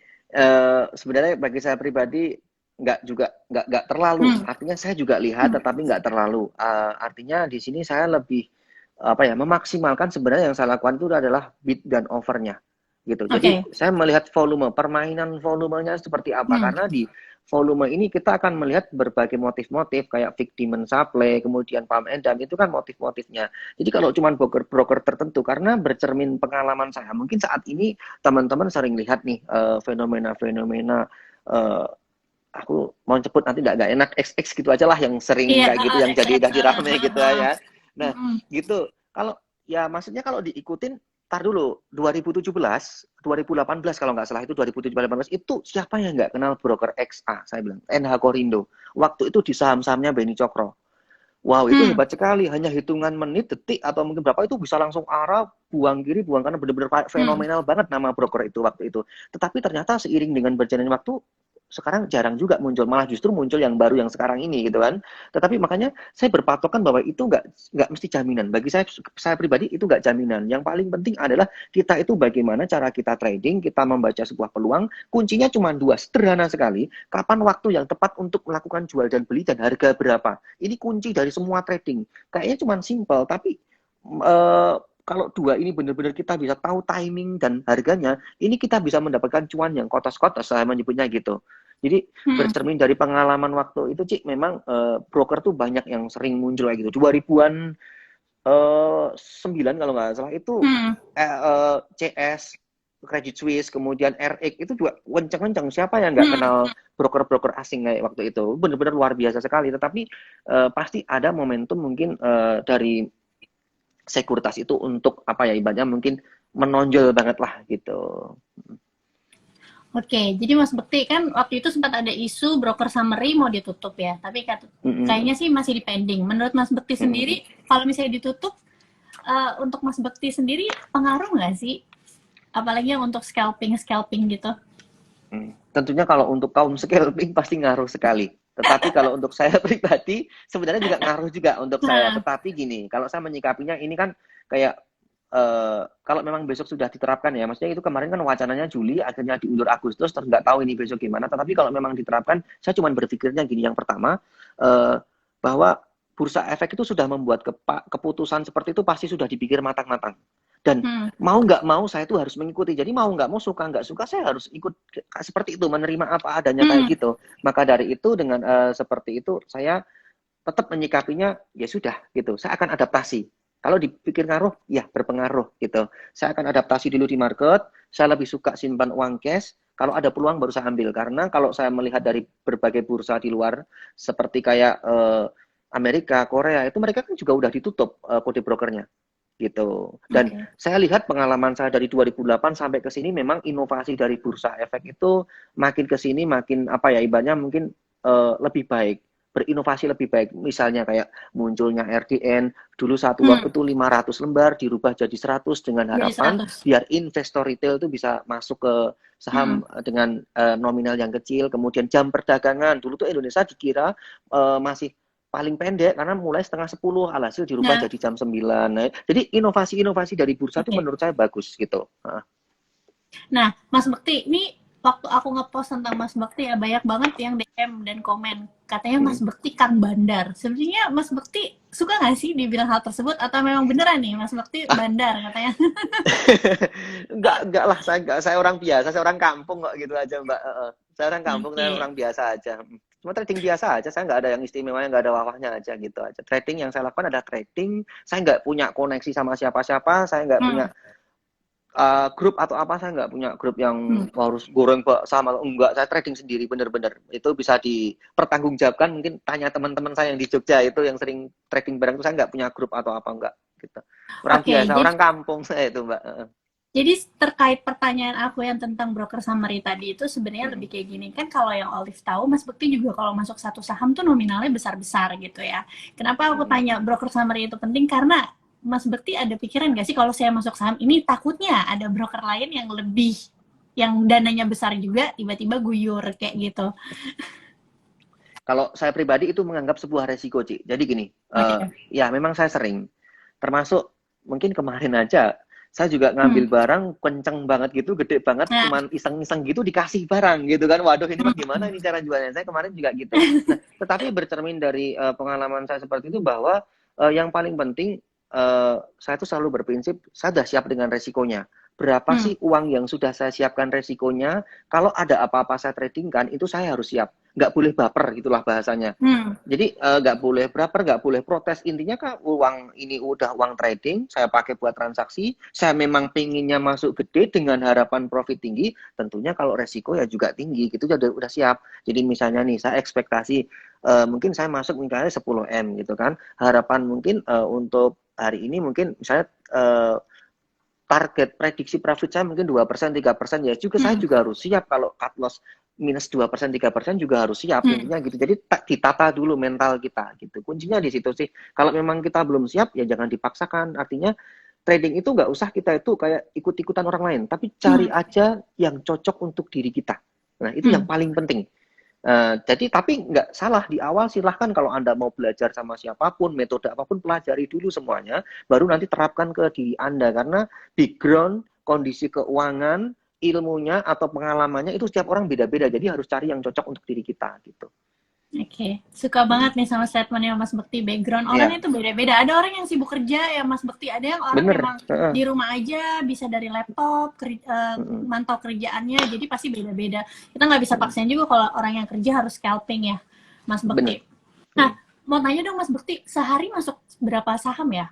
sebenarnya bagi saya pribadi nggak juga nggak terlalu. Hmm, Artinya saya juga lihat, hmm. tetapi nggak terlalu. Artinya di sini saya lebih apa ya memaksimalkan sebenarnya yang saya lakukan itu adalah bid dan overnya gitu. Jadi Oke. saya melihat volume, permainan volumenya seperti apa Hmm, karena di volume ini kita akan melihat berbagai motif-motif kayak Vick Demon Supply, kemudian Palm and Dam itu kan motif-motifnya. Jadi kalau cuma broker-broker tertentu karena bercermin pengalaman saya, mungkin saat ini teman-teman sering lihat nih fenomena-fenomena uh, aku mau sebut nanti nggak enak XX gitu aja lah yang sering iya, kayak gitu yang jadi rame gitu ah. ya. Nah, Hmm, gitu. Kalau ya maksudnya kalau diikutin tar dulu 2017, 2018 kalau nggak salah itu 2017 itu siapa yang nggak kenal broker XA saya bilang NH Korindo. Waktu itu di saham-sahamnya Beni Cokro. Wow, itu hmm, hebat sekali. Hanya hitungan menit, detik, atau mungkin berapa itu bisa langsung arah, buang kiri, buang kanan. Benar-benar hmm. fenomenal banget nama broker itu waktu itu. Tetapi ternyata seiring dengan berjalannya waktu, sekarang jarang juga muncul. Malah justru muncul yang baru yang sekarang ini gitu kan. Tetapi makanya saya berpatokan bahwa itu nggak mesti jaminan. Bagi saya pribadi itu nggak jaminan. Yang paling penting adalah kita itu bagaimana cara kita trading, kita membaca sebuah peluang. Kuncinya cuma dua, sederhana sekali. Kapan waktu yang tepat untuk melakukan jual dan beli dan harga berapa. Ini kunci dari semua trading. Kayaknya cuma simple, tapi kalau dua ini benar-benar kita bisa tahu timing dan harganya, ini kita bisa mendapatkan cuan yang kotos-kotos, saya menyebutnya gitu. Jadi Hmm, bercermin dari pengalaman waktu itu, Cik, memang broker tuh banyak yang sering muncul kayak gitu. 2000-an 9 kalau nggak salah itu hmm. CS, Credit Suisse, kemudian RX itu juga kencang-kencang. Siapa yang nggak Hmm. kenal broker-broker asing kayak waktu itu? Benar-benar luar biasa sekali. Tetapi pasti ada momentum mungkin dari sekuritas itu untuk apa ya ibaratnya mungkin menonjol banget lah gitu. Oke, jadi Mas Bekti kan waktu itu sempat ada isu broker summary mau ditutup ya, tapi Mm kayaknya -mm, sih masih di pending. Menurut Mas Bekti mm -mm. sendiri, kalau misalnya ditutup, untuk Mas Bekti sendiri pengaruh nggak sih? Apalagi yang untuk scalping gitu. Tentunya kalau untuk kaum scalping pasti ngaruh sekali. Tetapi kalau untuk saya pribadi sebenarnya juga ngaruh juga untuk saya. Nah, Tetapi gini, kalau saya menyikapinya ini kan kayak kalau memang besok sudah diterapkan ya, maksudnya itu kemarin kan wacananya Juli, akhirnya diundur Agustus, terus nggak tahu ini besok gimana. Tetapi kalau memang diterapkan, saya cuma berpikirnya gini, yang pertama eh, bahwa bursa efek itu sudah membuat keputusan seperti itu pasti sudah dipikir matang-matang. Dan hmm, mau nggak mau saya itu harus mengikuti. Jadi mau nggak mau suka nggak suka saya harus ikut seperti itu, menerima apa adanya kayak hmm, gitu. Maka dari itu dengan seperti itu saya tetap menyikapinya ya sudah gitu. Saya akan adaptasi. Kalau dipikir ngaruh, ya berpengaruh gitu. Saya akan adaptasi dulu di market. Saya lebih suka simpan uang cash. Kalau ada peluang baru saya ambil. Karena kalau saya melihat dari berbagai bursa di luar, seperti kayak Amerika, Korea, itu mereka kan juga udah ditutup kode brokernya gitu. Dan oke. saya lihat pengalaman saya dari 2008 sampai ke sini memang inovasi dari bursa efek itu makin ke sini makin apa ya ibaratnya mungkin lebih baik. berinovasi lebih baik. Misalnya kayak munculnya RDN, dulu satu Hmm, waktu itu 500 lembar dirubah jadi 100 dengan jadi harapan 100. biar investor retail itu bisa masuk ke Hmm, saham dengan nominal yang kecil. Kemudian jam perdagangan, dulu tuh Indonesia dikira masih paling pendek karena mulai setengah 10, alhasil dirubah nah, jadi jam 9. Nah, jadi inovasi-inovasi dari bursa itu oke. menurut saya bagus gitu. Nah, Mas Bekti, ini waktu aku ngepost tentang Mas Bekti ya banyak banget yang DM dan komen. Katanya Mas Hmm. Bekti Kang Bandar. Sebenarnya Mas Bekti suka nggak sih dibilang hal tersebut atau memang beneran nih Mas Bekti Ah, bandar katanya? enggak lah, saya orang biasa, saya orang kampung kok gitu aja, Mbak. Saya orang kampung, saya Oke. orang biasa aja. Cuma trading biasa aja, saya nggak ada yang istimewa, nggak ada wawahnya aja gitu aja. Trading yang saya lakukan ada trading, saya nggak punya koneksi sama siapa-siapa, saya nggak punya Hmm. grup atau apa, saya nggak punya grup yang Hmm. harus goreng sama, enggak, saya trading sendiri bener-bener. Itu bisa dipertanggungjawabkan, mungkin tanya teman-teman saya yang di Jogja itu yang sering trading bareng itu, saya nggak punya grup atau apa, enggak gitu. Orang Oke, biasa, orang kampung saya itu, Mbak. jadi terkait pertanyaan aku yang tentang broker summary tadi itu sebenarnya Mm-mm. lebih kayak gini kan kalau yang Olive tahu Mas Bekti juga kalau masuk satu saham tuh nominalnya besar-besar gitu ya. Kenapa aku Mm-mm. tanya broker summary itu penting karena Mas Bekti ada pikiran gak sih kalau saya masuk saham ini takutnya ada broker lain yang lebih yang dananya besar juga tiba-tiba guyur kayak gitu. Kalau saya pribadi itu menganggap sebuah resiko, Ci. Jadi gini, Oke. ya memang saya sering, termasuk mungkin kemarin aja, saya juga Hmm. ngambil barang kenceng banget gitu, gede banget, Nah, cuman iseng-iseng gitu dikasih barang gitu kan. Waduh, ini hmm. bagaimana ini cara jualnya? Saya kemarin juga gitu. Nah, tetapi bercermin dari pengalaman saya seperti itu bahwa yang paling penting saya tuh selalu berprinsip, saya sudah siap dengan resikonya. Berapa Hmm. sih uang yang sudah saya siapkan resikonya? Kalau ada apa-apa saya trading kan, itu saya harus siap, nggak boleh baper gitulah bahasanya. Hmm. Jadi nggak boleh baper, nggak boleh protes. Intinya kan uang ini udah uang trading, saya pakai buat transaksi. Saya memang pinginnya masuk gede dengan harapan profit tinggi. Tentunya kalau resiko ya juga tinggi, gitu udah siap. Jadi misalnya nih, saya ekspektasi mungkin saya masuk misalnya 10 M gitu kan. Harapan mungkin untuk hari ini mungkin misalnya target prediksi profit saya mungkin 2%, 3%, ya juga saya Hmm. juga harus siap kalau cut loss minus 2%, 3% juga harus siap, Hmm. intinya gitu. Jadi ditata dulu mental kita gitu. Kuncinya di situ sih. Kalau memang kita belum siap ya jangan dipaksakan. Artinya trading itu nggak usah kita itu kayak ikut-ikutan orang lain, tapi cari Hmm. aja yang cocok untuk diri kita. Nah, itu yang Hmm. paling penting. Jadi tapi nggak salah di awal, silahkan kalau Anda mau belajar sama siapapun, metode apapun, pelajari dulu semuanya, baru nanti terapkan ke diri Anda. Karena background, kondisi keuangan, ilmunya atau pengalamannya itu setiap orang beda-beda. Jadi harus cari yang cocok untuk diri kita gitu. Oke, suka Hmm. banget nih sama statementnya Mas Bekti. Background orang Iya, itu beda-beda. Ada orang yang sibuk kerja ya Mas Bekti, ada yang orang bener. memang di rumah aja bisa dari laptop Mm-mm. mantau kerjaannya. Jadi pasti beda-beda. Kita nggak bisa Mm-mm. paksain juga kalau orang yang kerja harus scalping ya, Mas Bener. Bekti. Mm. Nah, mau tanya dong Mas Bekti, sehari masuk berapa saham ya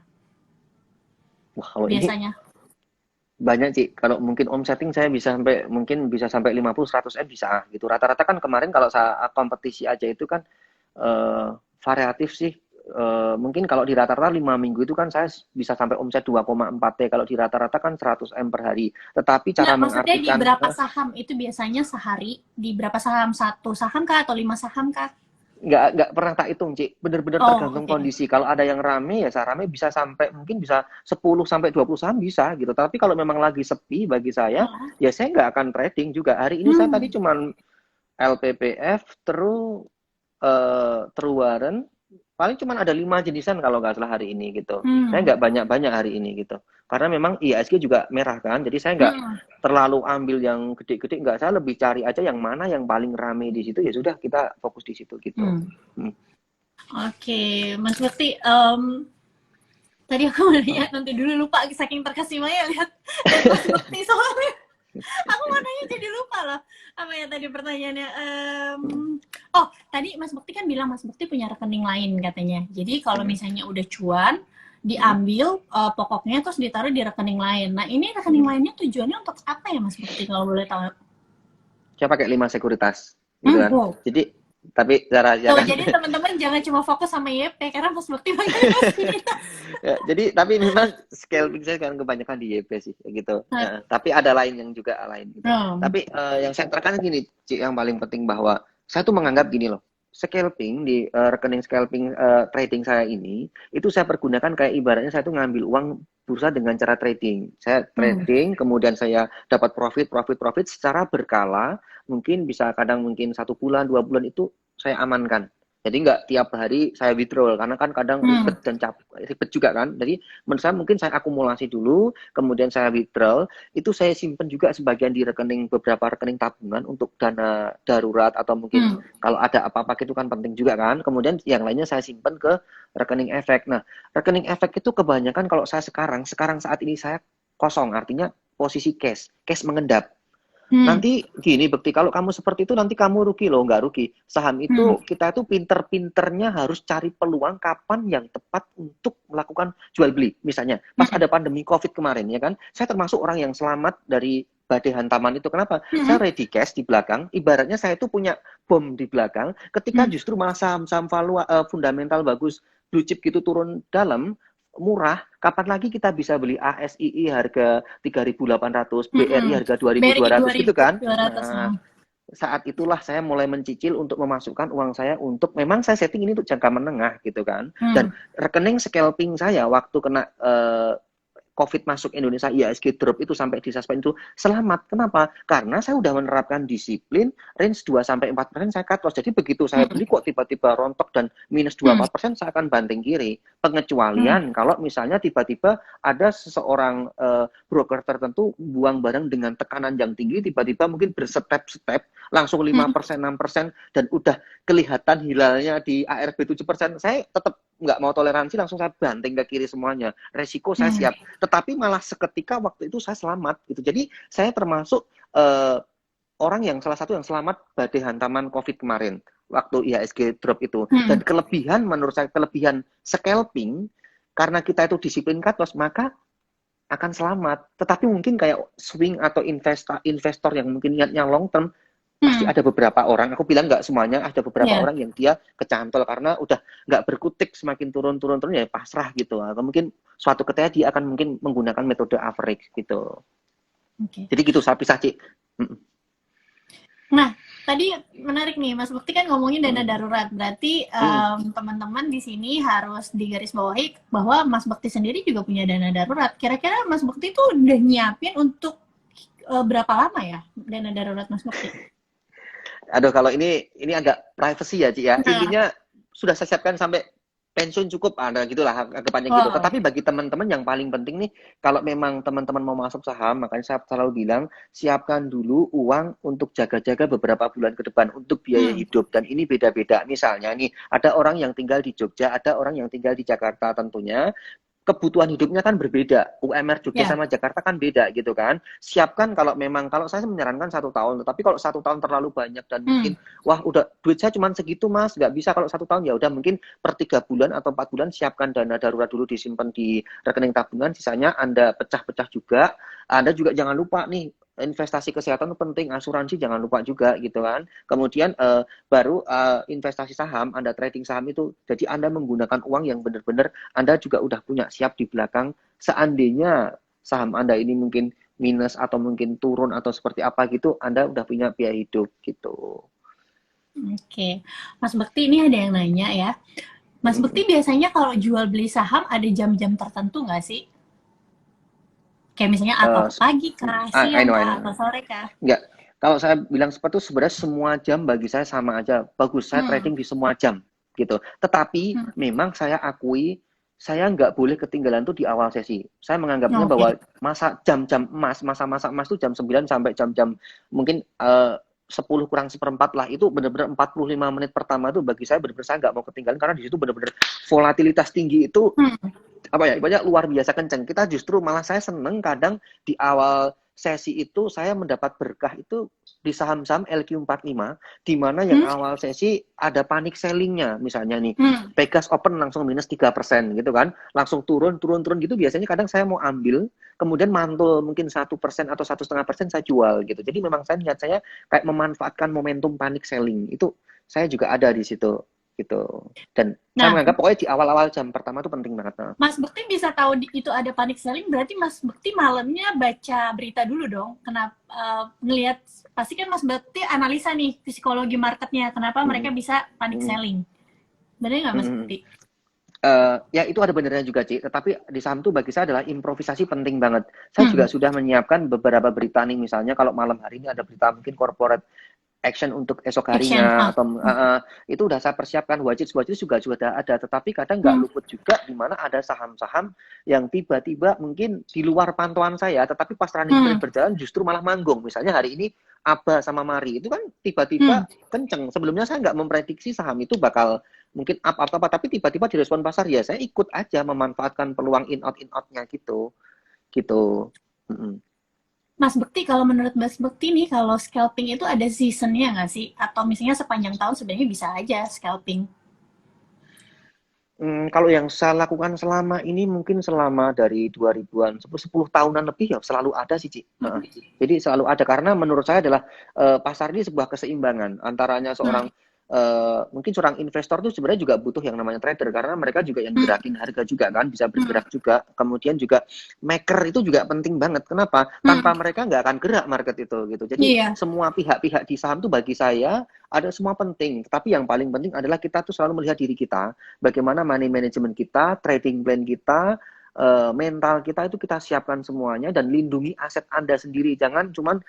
Wah, kalau ini biasanya? banyak sih. Kalau mungkin omsetting saya bisa sampai 50-100 M bisa gitu. Rata-rata kan kemarin kalau saya kompetisi aja itu kan variatif sih. Mungkin kalau di rata-rata 5 minggu itu kan saya bisa sampai omset 2,4 T. Kalau di rata-rata kan 100 M per hari. Tetapi Nggak, cara maksudnya di mengartikan berapa saham itu biasanya sehari? Di berapa saham? Satu saham kah atau 5 saham kah? nggak pernah tak hitung, Cik. Bener-bener Oh, tergantung oke. kondisi. Kalau ada yang rame ya saya rame bisa sampai mungkin bisa 10 sampai 20 saham bisa gitu. Tapi kalau memang lagi sepi bagi saya, Oh. ya saya nggak akan trading juga. Hari ini saya tadi Hmm. cuman LPPF, Truwaren, paling cuma ada 5 jenisan kalau nggak salah hari ini gitu. Saya Hmm. nggak banyak-banyak hari ini gitu. Karena memang IHSG juga merah kan, jadi saya nggak Hmm. terlalu ambil yang gede-gede, nggak, saya lebih cari aja yang mana yang paling rame di situ, ya sudah kita fokus di situ gitu. Hmm. Hmm. Oke, Mas Bekti, tadi aku mau nanya, nanti dulu lupa saking terkesimanya lihat Mas Bekti soalnya. Aku mau nanya jadi lupa loh. Apa ya tadi pertanyaannya? Oh, tadi Mas Bekti kan bilang Mas Bekti punya rekening lain katanya. Jadi kalau Hmm. misalnya udah cuan, Hmm. diambil pokoknya terus ditaruh di rekening lain. Nah, ini rekening Hmm. lainnya tujuannya untuk apa ya Mas Bekti kalau boleh tahu? Saya pakai 5 sekuritas gitu kan. Wow. Jadi tapi cara ya Tuh, kan. jadi teman-teman jangan cuma fokus sama YP karena Mas Bekti pakai sekuritas. Ya, jadi tapi memang scalping saya kan kebanyakan di YP sih gitu. Nah, Tapi ada lain yang juga lain gitu. hmm. Tapi yang saya tekankan gini, Cik, yang paling penting bahwa saya tuh menganggap gini loh. scalping di rekening scalping trading saya ini, itu saya pergunakan kayak ibaratnya saya tuh ngambil uang bursa dengan cara trading. Saya trading, kemudian saya dapat profit secara berkala, mungkin bisa kadang mungkin 1 bulan, 2 bulan itu saya amankan. Jadi nggak tiap hari saya withdrawal, karena kan kadang ribet dan ribet juga kan. Jadi menurut saya mungkin saya akumulasi dulu, kemudian saya withdrawal, itu saya simpan juga sebagian di rekening, beberapa rekening tabungan untuk dana darurat atau mungkin kalau ada apa-apa itu kan penting juga kan. Kemudian yang lainnya saya simpan ke rekening efek. Nah, rekening efek itu kebanyakan kalau saya sekarang saat ini saya kosong, artinya posisi cash mengendap. Nanti gini Bekti, kalau kamu seperti itu nanti kamu rugi loh, nggak rugi. Saham itu kita itu pinter-pinternya harus cari peluang kapan yang tepat untuk melakukan jual beli. Misalnya pas ada pandemi COVID kemarin ya kan, saya termasuk orang yang selamat dari badai hantaman itu. Kenapa? Saya ready cash di belakang, ibaratnya saya itu punya bom di belakang. Ketika justru malah saham-saham fundamental bagus, blue chip gitu turun dalam, murah, kapan lagi kita bisa beli ASII harga 3.800, BRI harga 2.200 gitu kan? 2.200. Nah, saat itulah saya mulai mencicil untuk memasukkan uang saya untuk, memang saya setting ini untuk jangka menengah gitu kan. Dan rekening scalping saya waktu kena COVID masuk Indonesia, IHSG drop itu sampai disuspend itu selamat. Kenapa? Karena saya udah menerapkan disiplin range 2-4% saya cut loss. Jadi begitu saya beli kok tiba-tiba rontok dan minus 2-4%, saya akan banting kiri. Pengecualian kalau misalnya tiba-tiba ada seseorang broker tertentu buang barang dengan tekanan yang tinggi, tiba-tiba mungkin berstep-step langsung 5%, 6% dan udah kelihatan hilalnya di ARB 7%, saya tetap nggak mau toleransi, langsung saya banting ke kiri semuanya. Resiko saya siap. Tetapi malah seketika waktu itu saya selamat gitu. Jadi saya termasuk orang yang salah satu yang selamat badai hantaman COVID kemarin waktu IHSG drop itu. Dan kelebihan menurut saya, kelebihan scalping, karena kita itu disiplin cut loss, maka akan selamat. Tetapi mungkin kayak swing atau investor yang mungkin niatnya long term, pasti ada beberapa orang, aku bilang nggak semuanya, ada beberapa orang yang dia kecantol karena udah nggak berkutik, semakin turun ya pasrah gitu, atau mungkin suatu ketika dia akan mungkin menggunakan metode average gitu. Jadi gitu saya pisah, Cik. Nah, tadi menarik nih, Mas Bekti kan ngomongin dana darurat, berarti teman-teman di sini harus digarisbawahi bahwa Mas Bekti sendiri juga punya dana darurat. Kira-kira Mas Bekti tuh udah nyiapin untuk berapa lama ya dana darurat Mas Bekti? Aduh, kalau ini agak privacy ya, Ci ya. Intinya sudah saya siapkan sampai pensiun cukup, ada gitulah anggapannya gitu. Tetapi bagi teman-teman yang paling penting nih, kalau memang teman-teman mau masuk saham, makanya saya selalu bilang siapkan dulu uang untuk jaga-jaga beberapa bulan ke depan untuk biaya hidup. Dan ini beda-beda. Misalnya nih, ada orang yang tinggal di Jogja, ada orang yang tinggal di Jakarta tentunya. Kebutuhan hidupnya kan berbeda. UMR Jogja sama Jakarta kan beda gitu kan. Siapkan kalau saya menyarankan 1 tahun. Tapi kalau 1 tahun terlalu banyak dan mungkin wah udah duit saya cuma segitu Mas, nggak bisa kalau 1 tahun, ya udah mungkin per 3 bulan atau 4 bulan siapkan dana darurat dulu, disimpan di rekening tabungan, sisanya Anda pecah-pecah juga. Anda juga jangan lupa nih, investasi kesehatan itu penting, asuransi jangan lupa juga gitu kan. Kemudian baru investasi saham, Anda trading saham itu, jadi Anda menggunakan uang yang benar-benar Anda juga udah punya siap di belakang, seandainya saham Anda ini mungkin minus atau mungkin turun atau seperti apa gitu, Anda udah punya biaya hidup gitu. Oke, Mas Bekti, ini ada yang nanya ya. Mas Bekti biasanya kalau jual beli saham ada jam-jam tertentu nggak sih? Kayak misalnya atau pagi kah, siang kah, atau sore kah? Enggak. Kalau saya bilang seperti itu, sebenarnya semua jam bagi saya sama aja. Bagus, saya trading di semua jam gitu. Tetapi memang saya akui, saya nggak boleh ketinggalan tuh di awal sesi. Saya menganggapnya bahwa jam-jam emas, masa-masa emas itu jam 9 sampai jam-jam mungkin 10 kurang seperempat lah, itu benar-benar 45 menit pertama itu bagi saya benar-benar saya nggak mau ketinggalan, karena di situ benar-benar volatilitas tinggi itu banyak luar biasa kencang. Kita justru malah saya seneng kadang di awal sesi itu saya mendapat berkah itu di saham-saham LQ45, di mana yang awal sesi ada panik sellingnya, misalnya nih Pegas Open langsung minus 3% gitu kan, langsung turun gitu, biasanya kadang saya mau ambil, kemudian mantul mungkin 1% atau 1,5% saya jual gitu. Jadi memang niat saya kayak memanfaatkan momentum panik selling, itu saya juga ada di situ. gitu. Dan saya Nah, menganggap pokoknya di awal-awal jam pertama itu penting banget. Nah. Mas Bekti bisa tahu itu ada panic selling, berarti Mas Bekti malamnya baca berita dulu dong. Kenapa ngelihat, pasti kan Mas Bekti analisa nih psikologi marketnya, kenapa mereka Mm, bisa panic mm, selling. Benar nggak mm, Mas mm. Bekti? Ya itu ada benernya juga, Ci. Tetapi di saham tuh bagi saya adalah improvisasi penting banget. Saya juga Hmm, sudah menyiapkan beberapa berita nih, misalnya kalau malam hari ini ada berita mungkin corporate action untuk esok action. harinya Ah. atau itu udah saya persiapkan, wajib juga sudah ada, tetapi kadang nggak Hmm, luput juga di mana ada saham-saham yang tiba-tiba mungkin di luar pantauan saya, tetapi pas running hmm, trade berjalan justru malah manggung. Misalnya hari ini Aba sama Mari itu kan hmm. tiba-tiba kenceng. Sebelumnya saya nggak memprediksi saham itu bakal mungkin up atau apa, tapi tiba-tiba direspon pasar ya saya ikut aja memanfaatkan peluang in outnya gitu, gitu. Mm-mm. Mas Bekti, kalau menurut Mas Bekti nih, kalau scalping itu ada seasonnya nggak sih? Atau misalnya sepanjang tahun sebenarnya bisa aja scalping? Kalau yang saya lakukan selama ini mungkin selama dari 2000-an, 10 tahunan lebih ya selalu ada sih, Ci. Heeh. Jadi selalu ada karena menurut saya adalah pasar ini sebuah keseimbangan antaranya Hmm, mungkin seorang investor tuh sebenarnya juga butuh yang namanya trader karena mereka juga yang hmm, gerakin harga juga kan, bisa hmm, bergerak juga. Kemudian juga maker itu juga penting banget. Kenapa? Tanpa hmm. mereka nggak akan gerak market itu gitu. Jadi Iya. semua pihak-pihak di saham tuh bagi saya ada semua penting. Tapi yang paling penting adalah kita tuh selalu melihat diri kita, bagaimana money management kita, trading plan kita, mental kita itu kita siapkan semuanya dan lindungi aset Anda sendiri. Jangan cuman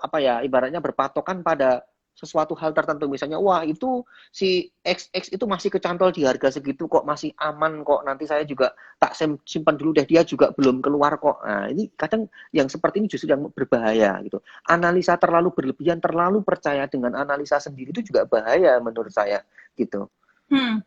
apa ya ibaratnya berpatokan pada sesuatu hal tertentu, misalnya wah itu si XX itu masih kecantol di harga segitu kok, masih aman kok, nanti saya juga tak simpan dulu deh, dia juga belum keluar kok. Nah ini kadang yang seperti ini justru yang berbahaya gitu. Analisa terlalu berlebihan, terlalu percaya dengan analisa sendiri itu juga bahaya menurut saya gitu. Hmm.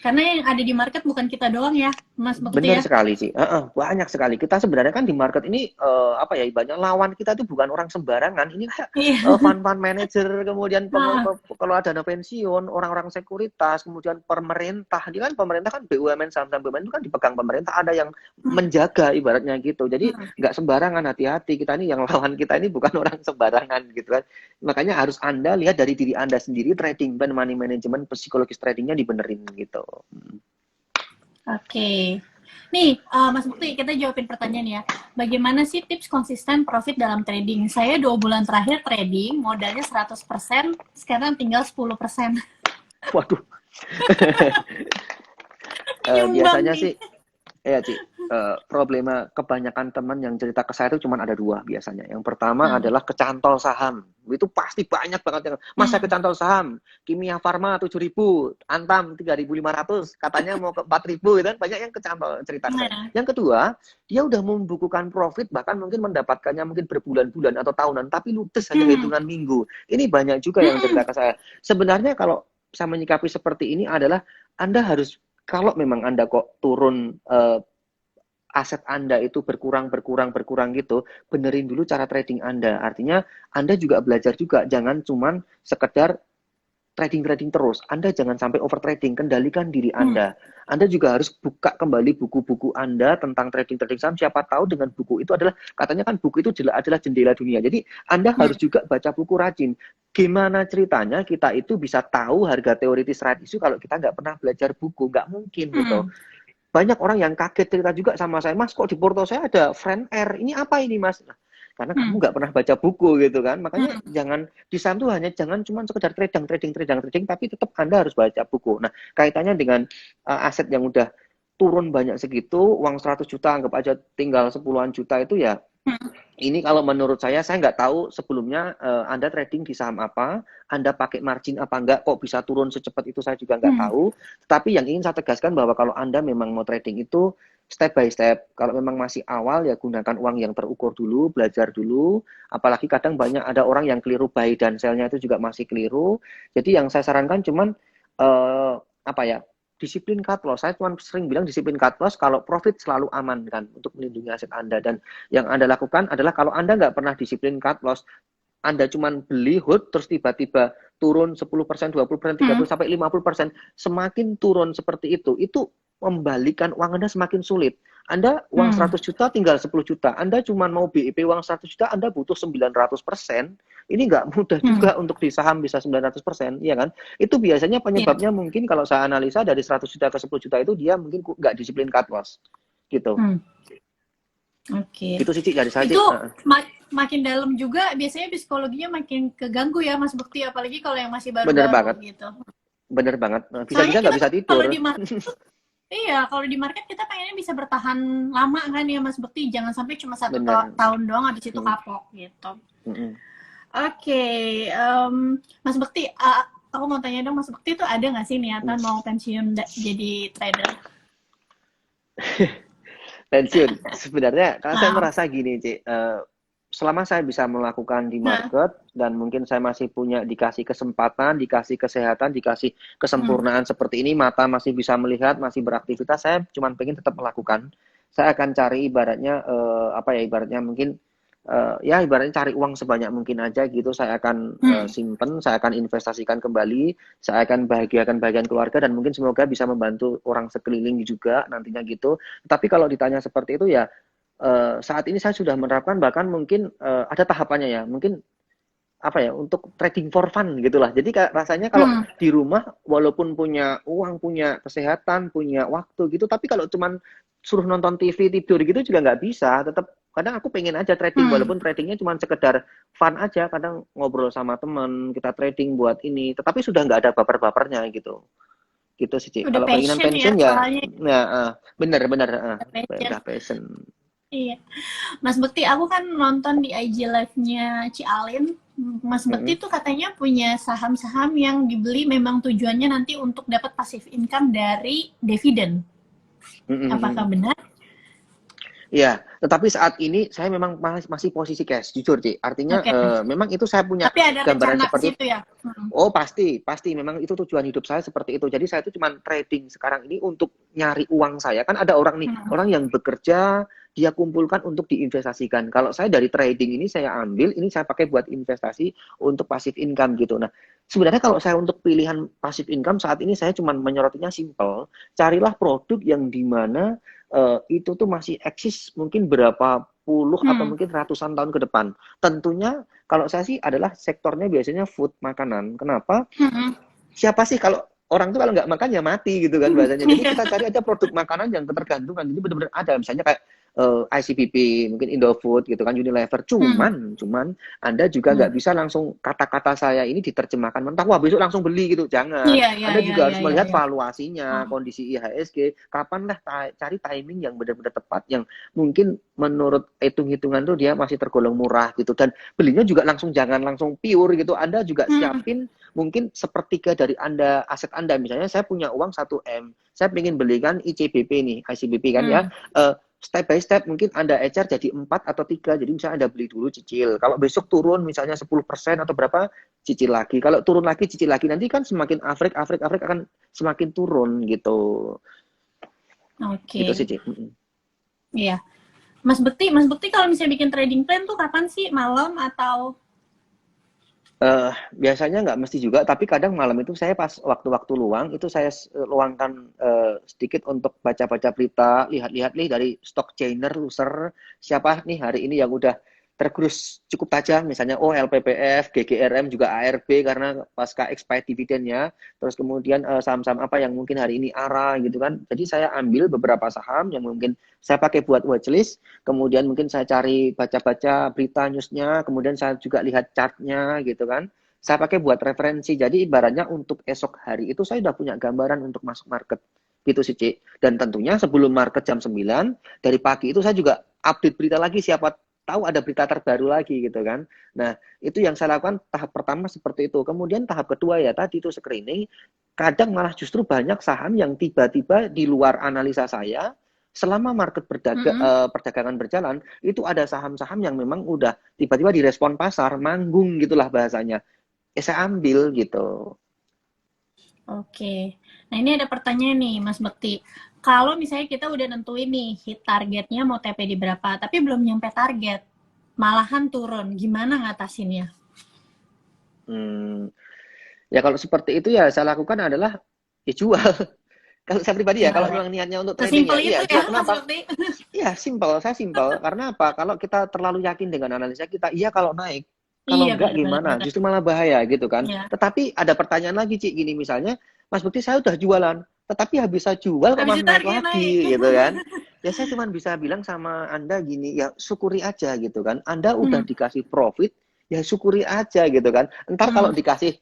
Karena yang ada di market bukan kita doang ya, Mas Bekti Benar ya. sekali sih, banyak sekali. Kita sebenarnya kan di market ini apa ya, ibaratnya lawan kita itu bukan orang sembarangan. Ini kayak Iya. fund manager, kemudian Nah, kalau ada dana pensiun, orang-orang sekuritas, kemudian pemerintah. Ini kan pemerintah kan BUMN, saham-saham BUMN itu kan dipegang pemerintah, ada yang hmm, menjaga ibaratnya gitu. Jadi hmm. nggak sembarangan, hati-hati. Kita ini yang lawan kita ini bukan orang sembarangan gitu kan. Makanya harus Anda lihat dari diri Anda sendiri, trading plan, money management, psikologis tradingnya dibenerin gitu. Oke. Nih, Mas Bekti, kita jawabin pertanyaan ya. Bagaimana sih tips konsisten profit dalam trading? Saya 2 bulan terakhir trading, modalnya 100%, sekarang tinggal 10%. Waduh. Nyumbang Biasanya nih. sih ya Ci, problema kebanyakan teman yang cerita ke saya itu cuma ada dua biasanya. Yang pertama Hmm, adalah kecantol saham. Itu pasti banyak banget yang, Mas saya hmm, kecantol saham, Kimia Farma 7.000, Antam 3.500, katanya mau ke 4.000 gitu kan, banyak yang kecantol cerita ke saya. nah, Yang kedua, dia udah membukukan profit bahkan mungkin mendapatkannya mungkin berbulan-bulan atau tahunan, tapi ludes hanya hmm, hitungan minggu. Ini banyak juga yang hmm, cerita ke saya. Sebenarnya kalau saya menyikapi seperti ini adalah Anda harus, kalau memang Anda kok turun aset Anda itu berkurang gitu, benerin dulu cara trading Anda. Artinya Anda juga belajar juga, jangan cuman sekedar trading terus. Anda jangan sampai over trading, kendalikan diri hmm, Anda. Anda juga harus buka kembali buku-buku Anda tentang trading saham. Siapa tahu dengan buku itu adalah, katanya kan buku itu adalah jendela dunia. Jadi Anda harus hmm, juga baca buku rajin. Gimana ceritanya kita itu bisa tahu harga teoritis right issue kalau kita nggak pernah belajar buku? Nggak mungkin gitu. hmm, Banyak orang yang kaget cerita juga sama saya, Mas kok di porto saya ada friend R, ini apa ini Mas? Nah, karena kamu hmm, nggak pernah baca buku gitu kan, makanya hmm, jangan di saham tuh hanya jangan cuma sekedar trading, tapi tetap Anda harus baca buku. Nah kaitannya dengan aset yang udah turun banyak segitu, uang 100 juta anggap aja tinggal 10-an juta itu ya, hmm, ini kalau menurut saya nggak tahu sebelumnya Anda trading di saham apa, Anda pakai margin apa enggak, kok bisa turun secepat itu saya juga nggak hmm, tahu. Tapi yang ingin saya tegaskan bahwa kalau Anda memang mau trading itu step by step. Kalau memang masih awal ya gunakan uang yang terukur dulu, belajar dulu. Apalagi kadang banyak ada orang yang keliru buy dan sell-nya itu juga masih keliru. Jadi yang saya sarankan cuman apa ya, disiplin cut loss. Saya cuma sering bilang disiplin cut loss kalau profit selalu aman kan untuk melindungi aset Anda. Dan yang Anda lakukan adalah kalau Anda nggak pernah disiplin cut loss, Anda cuma beli HUT terus tiba-tiba turun 10%, 20%, hmm, 30 sampai 50%, semakin turun seperti itu membalikan uang Anda semakin sulit. Anda uang hmm, 100 juta tinggal 10 juta. Anda cuma mau BIP uang 100 juta, Anda butuh 900%. Ini nggak mudah Hmm. juga untuk di saham bisa 900%, ya kan? Itu biasanya Iya. penyebabnya mungkin kalau saya analisa dari 100 juta ke 10 juta itu dia mungkin nggak disiplin cut loss. Gitu. Hmm. Oke. Gitu sih, Cik, dari saya, Itu Cik. makin dalam juga biasanya psikologinya makin keganggu ya Mas Bekti, apalagi kalau yang masih Bener baru-baru banget. gitu. Bener banget. Soalnya Bisa-bisa nggak kita bisa tuh kalau tidur. di market tuh, iya, kalau di market kita pengennya bisa bertahan lama kan ya Mas Bekti, jangan sampai cuma satu Bener. tahun doang habis itu Mm, kapok gitu. mm, mm. Oke, Mas Bekti, aku mau tanya dong Mas Bekti tuh ada nggak sih niatan mau pensiun jadi trader? Pensiun. Sebenarnya, kalau saya Nah, merasa gini, Cik. Selama saya bisa melakukan di nah, market, dan mungkin saya masih punya dikasih kesempatan, dikasih kesehatan, dikasih hmm, kesempurnaan seperti ini, mata masih bisa melihat, masih beraktivitas, saya cuma pengen tetap melakukan. Saya akan cari ibaratnya, apa ya, ibaratnya mungkin, ya ibaratnya cari uang sebanyak mungkin aja gitu, saya akan hmm, simpen, saya akan investasikan kembali, saya akan bahagiakan bagian keluarga, dan mungkin semoga bisa membantu orang sekeliling juga nantinya gitu. Tapi kalau ditanya seperti itu ya, saat ini saya sudah menerapkan, bahkan mungkin ada tahapannya ya, mungkin apa ya, untuk trading for fun gitulah. Jadi kayak rasanya kalau hmm, di rumah walaupun punya uang, punya kesehatan, punya waktu gitu, tapi kalau cuman suruh nonton TV tidur gitu juga nggak bisa. Tetap kadang aku pengen aja trading, hmm. walaupun tradingnya cuma sekedar fun aja. Kadang ngobrol sama temen, kita trading buat ini, tetapi sudah nggak ada baper-bapernya gitu. Gitu sih, Cik. Udah Kalau keinginan passion ya pensiun ya, soalnya, nah, bener-bener, udah passion. udah passion. Iya. Mas Bekti, aku kan nonton di IG live-nya Ci Alin. Mas Bekti Mm-mm. tuh katanya punya saham-saham yang dibeli memang tujuannya nanti untuk dapat passive income dari dividen. Apakah Mm-mm. benar? Iya, tetapi saat ini saya memang masih posisi cash, jujur, Cik. Artinya Oke. memang itu saya punya Tapi ada gambaran rencana ke seperti itu. situ ya? Hmm. Oh, pasti, pasti. Memang itu tujuan hidup saya seperti itu. Jadi saya itu cuma trading sekarang ini untuk nyari uang saya. Kan ada orang nih, Hmm. orang yang bekerja, dia kumpulkan untuk diinvestasikan. Kalau saya dari trading ini saya ambil, ini saya pakai buat investasi untuk passive income gitu. Nah, sebenarnya kalau saya untuk pilihan passive income saat ini saya cuma menyorotinya simple. Carilah produk yang dimana itu tuh masih eksis mungkin berapa puluh atau Hmm. mungkin ratusan tahun ke depan. Tentunya kalau saya sih adalah sektornya biasanya food, makanan. Kenapa? Hmm. Siapa sih kalau orang tuh kalau nggak makan ya mati gitu kan bahasanya. Jadi Iya. kita cari aja produk makanan yang ketergantungan. Jadi benar-benar ada misalnya kayak ICBP, mungkin Indofood gitu kan, Unilever. Hmm. Cuman Anda juga Hmm. nggak bisa langsung kata-kata saya ini diterjemahkan mentah, wah besok langsung beli gitu. Jangan. Iya, iya, Anda iya, juga iya, harus iya, melihat iya. valuasinya, Hmm. kondisi IHSG, kapan lah cari timing yang benar-benar tepat, yang mungkin menurut hitung-hitungan tuh dia masih tergolong murah gitu. Dan belinya juga langsung, jangan langsung pure gitu. Anda juga Hmm. siapin mungkin sepertiga dari Anda, aset Anda. Misalnya saya punya uang 1M, saya ingin belikan ICBP nih, ICBP kan ya. Hmm. Step by step mungkin Anda ecer jadi 4 atau 3. Jadi misalnya Anda beli dulu cicil. Kalau besok turun misalnya 10% atau berapa, cicil lagi. Kalau turun lagi, cicil lagi. Nanti kan semakin average akan semakin turun gitu. Gitu Oke. sih, Cik. Iya. Mas Bekti kalau misalnya bikin trading plan tuh kapan sih? Malam atau? Biasanya nggak mesti juga, tapi kadang malam itu saya pas waktu-waktu luang, itu saya luangkan sedikit untuk baca-baca berita, lihat-lihat nih dari stock chainer, loser, siapa nih hari ini yang udah tergerus cukup tajam, misalnya oh LPPF, GGRM, juga ARB karena pasca expired dividennya, terus kemudian saham-saham apa yang mungkin hari ini ARA gitu kan. Jadi saya ambil beberapa saham yang mungkin saya pakai buat watchlist, kemudian mungkin saya cari baca-baca berita newsnya, kemudian saya juga lihat chartnya gitu kan, saya pakai buat referensi. Jadi ibaratnya untuk esok hari itu saya udah punya gambaran untuk masuk market gitu sih, Cik. Dan tentunya sebelum market jam 9 dari pagi itu saya juga update berita lagi, siapa tahu ada berita terbaru lagi gitu kan. Nah, itu yang saya lakukan tahap pertama seperti itu. Kemudian tahap kedua ya tadi itu screening. Kadang malah justru banyak saham yang tiba-tiba di luar analisa saya, selama market Mm-mm. perdagangan berjalan, itu ada saham-saham yang memang udah tiba-tiba direspon pasar, manggung gitulah bahasanya. Saya ambil gitu. Oke. Nah, ini ada pertanyaan nih, Mas Bekti. Kalau misalnya kita udah nentuin nih hit targetnya mau TP di berapa, tapi belum nyampe target, malahan turun, gimana ngatasinnya? Hmm, ya kalau seperti itu ya saya lakukan adalah ya jual. Kalau saya pribadi ya, Jual kalau ya. memang niatnya untuk trading Sesimpel ya, itu iya ya, jual. Mas Kenapa? Bekti? Iya, simple. Saya simple. Karena apa? Kalau kita terlalu yakin dengan analisa kita, iya kalau naik. Kalau Iya, enggak benar benar gimana? benar. Justru malah bahaya gitu kan. Iya. Tetapi ada pertanyaan lagi, Cik, gini misalnya, Mas Bukti saya udah jualan, tetapi habis saya jual kok Habis malah itu naik harganya naik. lagi gitu kan. Ya saya cuma bisa bilang sama Anda gini, ya syukuri aja gitu kan. Anda udah Hmm, dikasih profit, ya syukuri aja gitu kan. Entar kalau hmm. dikasih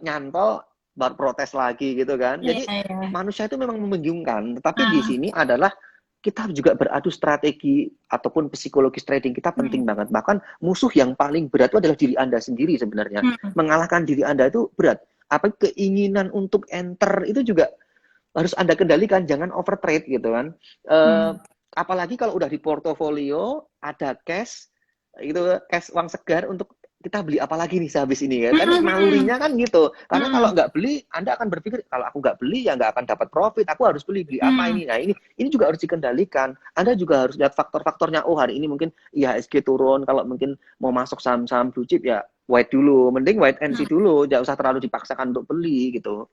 nyantol baru protes lagi gitu kan. Iya, Jadi iya. manusia itu memang membingungkan, tetapi di Nah, sini adalah kita juga beradu strategi ataupun psikologis trading kita penting hmm, banget. Bahkan musuh yang paling berat itu adalah diri Anda sendiri sebenarnya. hmm, Mengalahkan diri Anda itu berat. Apa keinginan untuk enter itu juga harus Anda kendalikan, jangan overtrade gitu kan. Eh, hmm, apalagi kalau udah di portofolio ada cash itu cash uang segar untuk kita beli apa lagi nih sehabis ini ya hmm, kan hmm, hmm, nalurinya kan gitu karena hmm, kalau nggak beli Anda akan berpikir kalau aku nggak beli ya nggak akan dapat profit aku harus beli apa hmm. ini nah ini juga harus dikendalikan Anda juga harus lihat faktor-faktornya oh hari ini mungkin IHSG turun kalau mungkin mau masuk saham-saham blue chip ya wait dulu mending wait and see Hmm. dulu jangan usah terlalu dipaksakan untuk beli gitu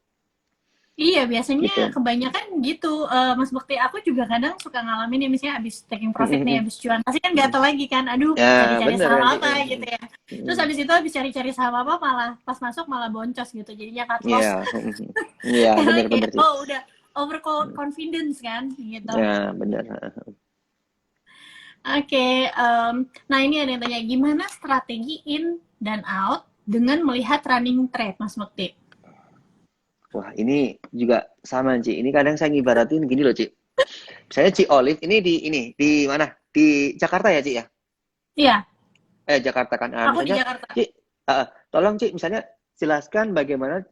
Iya, biasanya gitu. kebanyakan gitu, Mas Bekti. Aku juga kadang suka ngalamin ya, misalnya habis taking profit nih, habis cuan. Pasti kan gatel lagi kan, aduh Ya, cari-cari bener saham nanti. apa gitu ya. Terus habis itu habis cari-cari saham apa malah pas masuk malah boncos gitu, jadinya cut loss. Iya, iya Karena bener-bener kayak, sih. oh udah over confidence kan gitu. Ya, bener. Oke, nah ini ada yang tanya, gimana strategi in dan out dengan melihat running trade, Mas Bekti? Wah, ini juga sama, Ci. Ini kadang saya ngibaratin gini loh, Ci. Saya Ci Olive ini di mana? Di Jakarta ya, Ci ya? Iya, Jakarta kan. Ah, aku di misalnya, Jakarta. Ci, tolong Ci, misalnya jelaskan bagaimana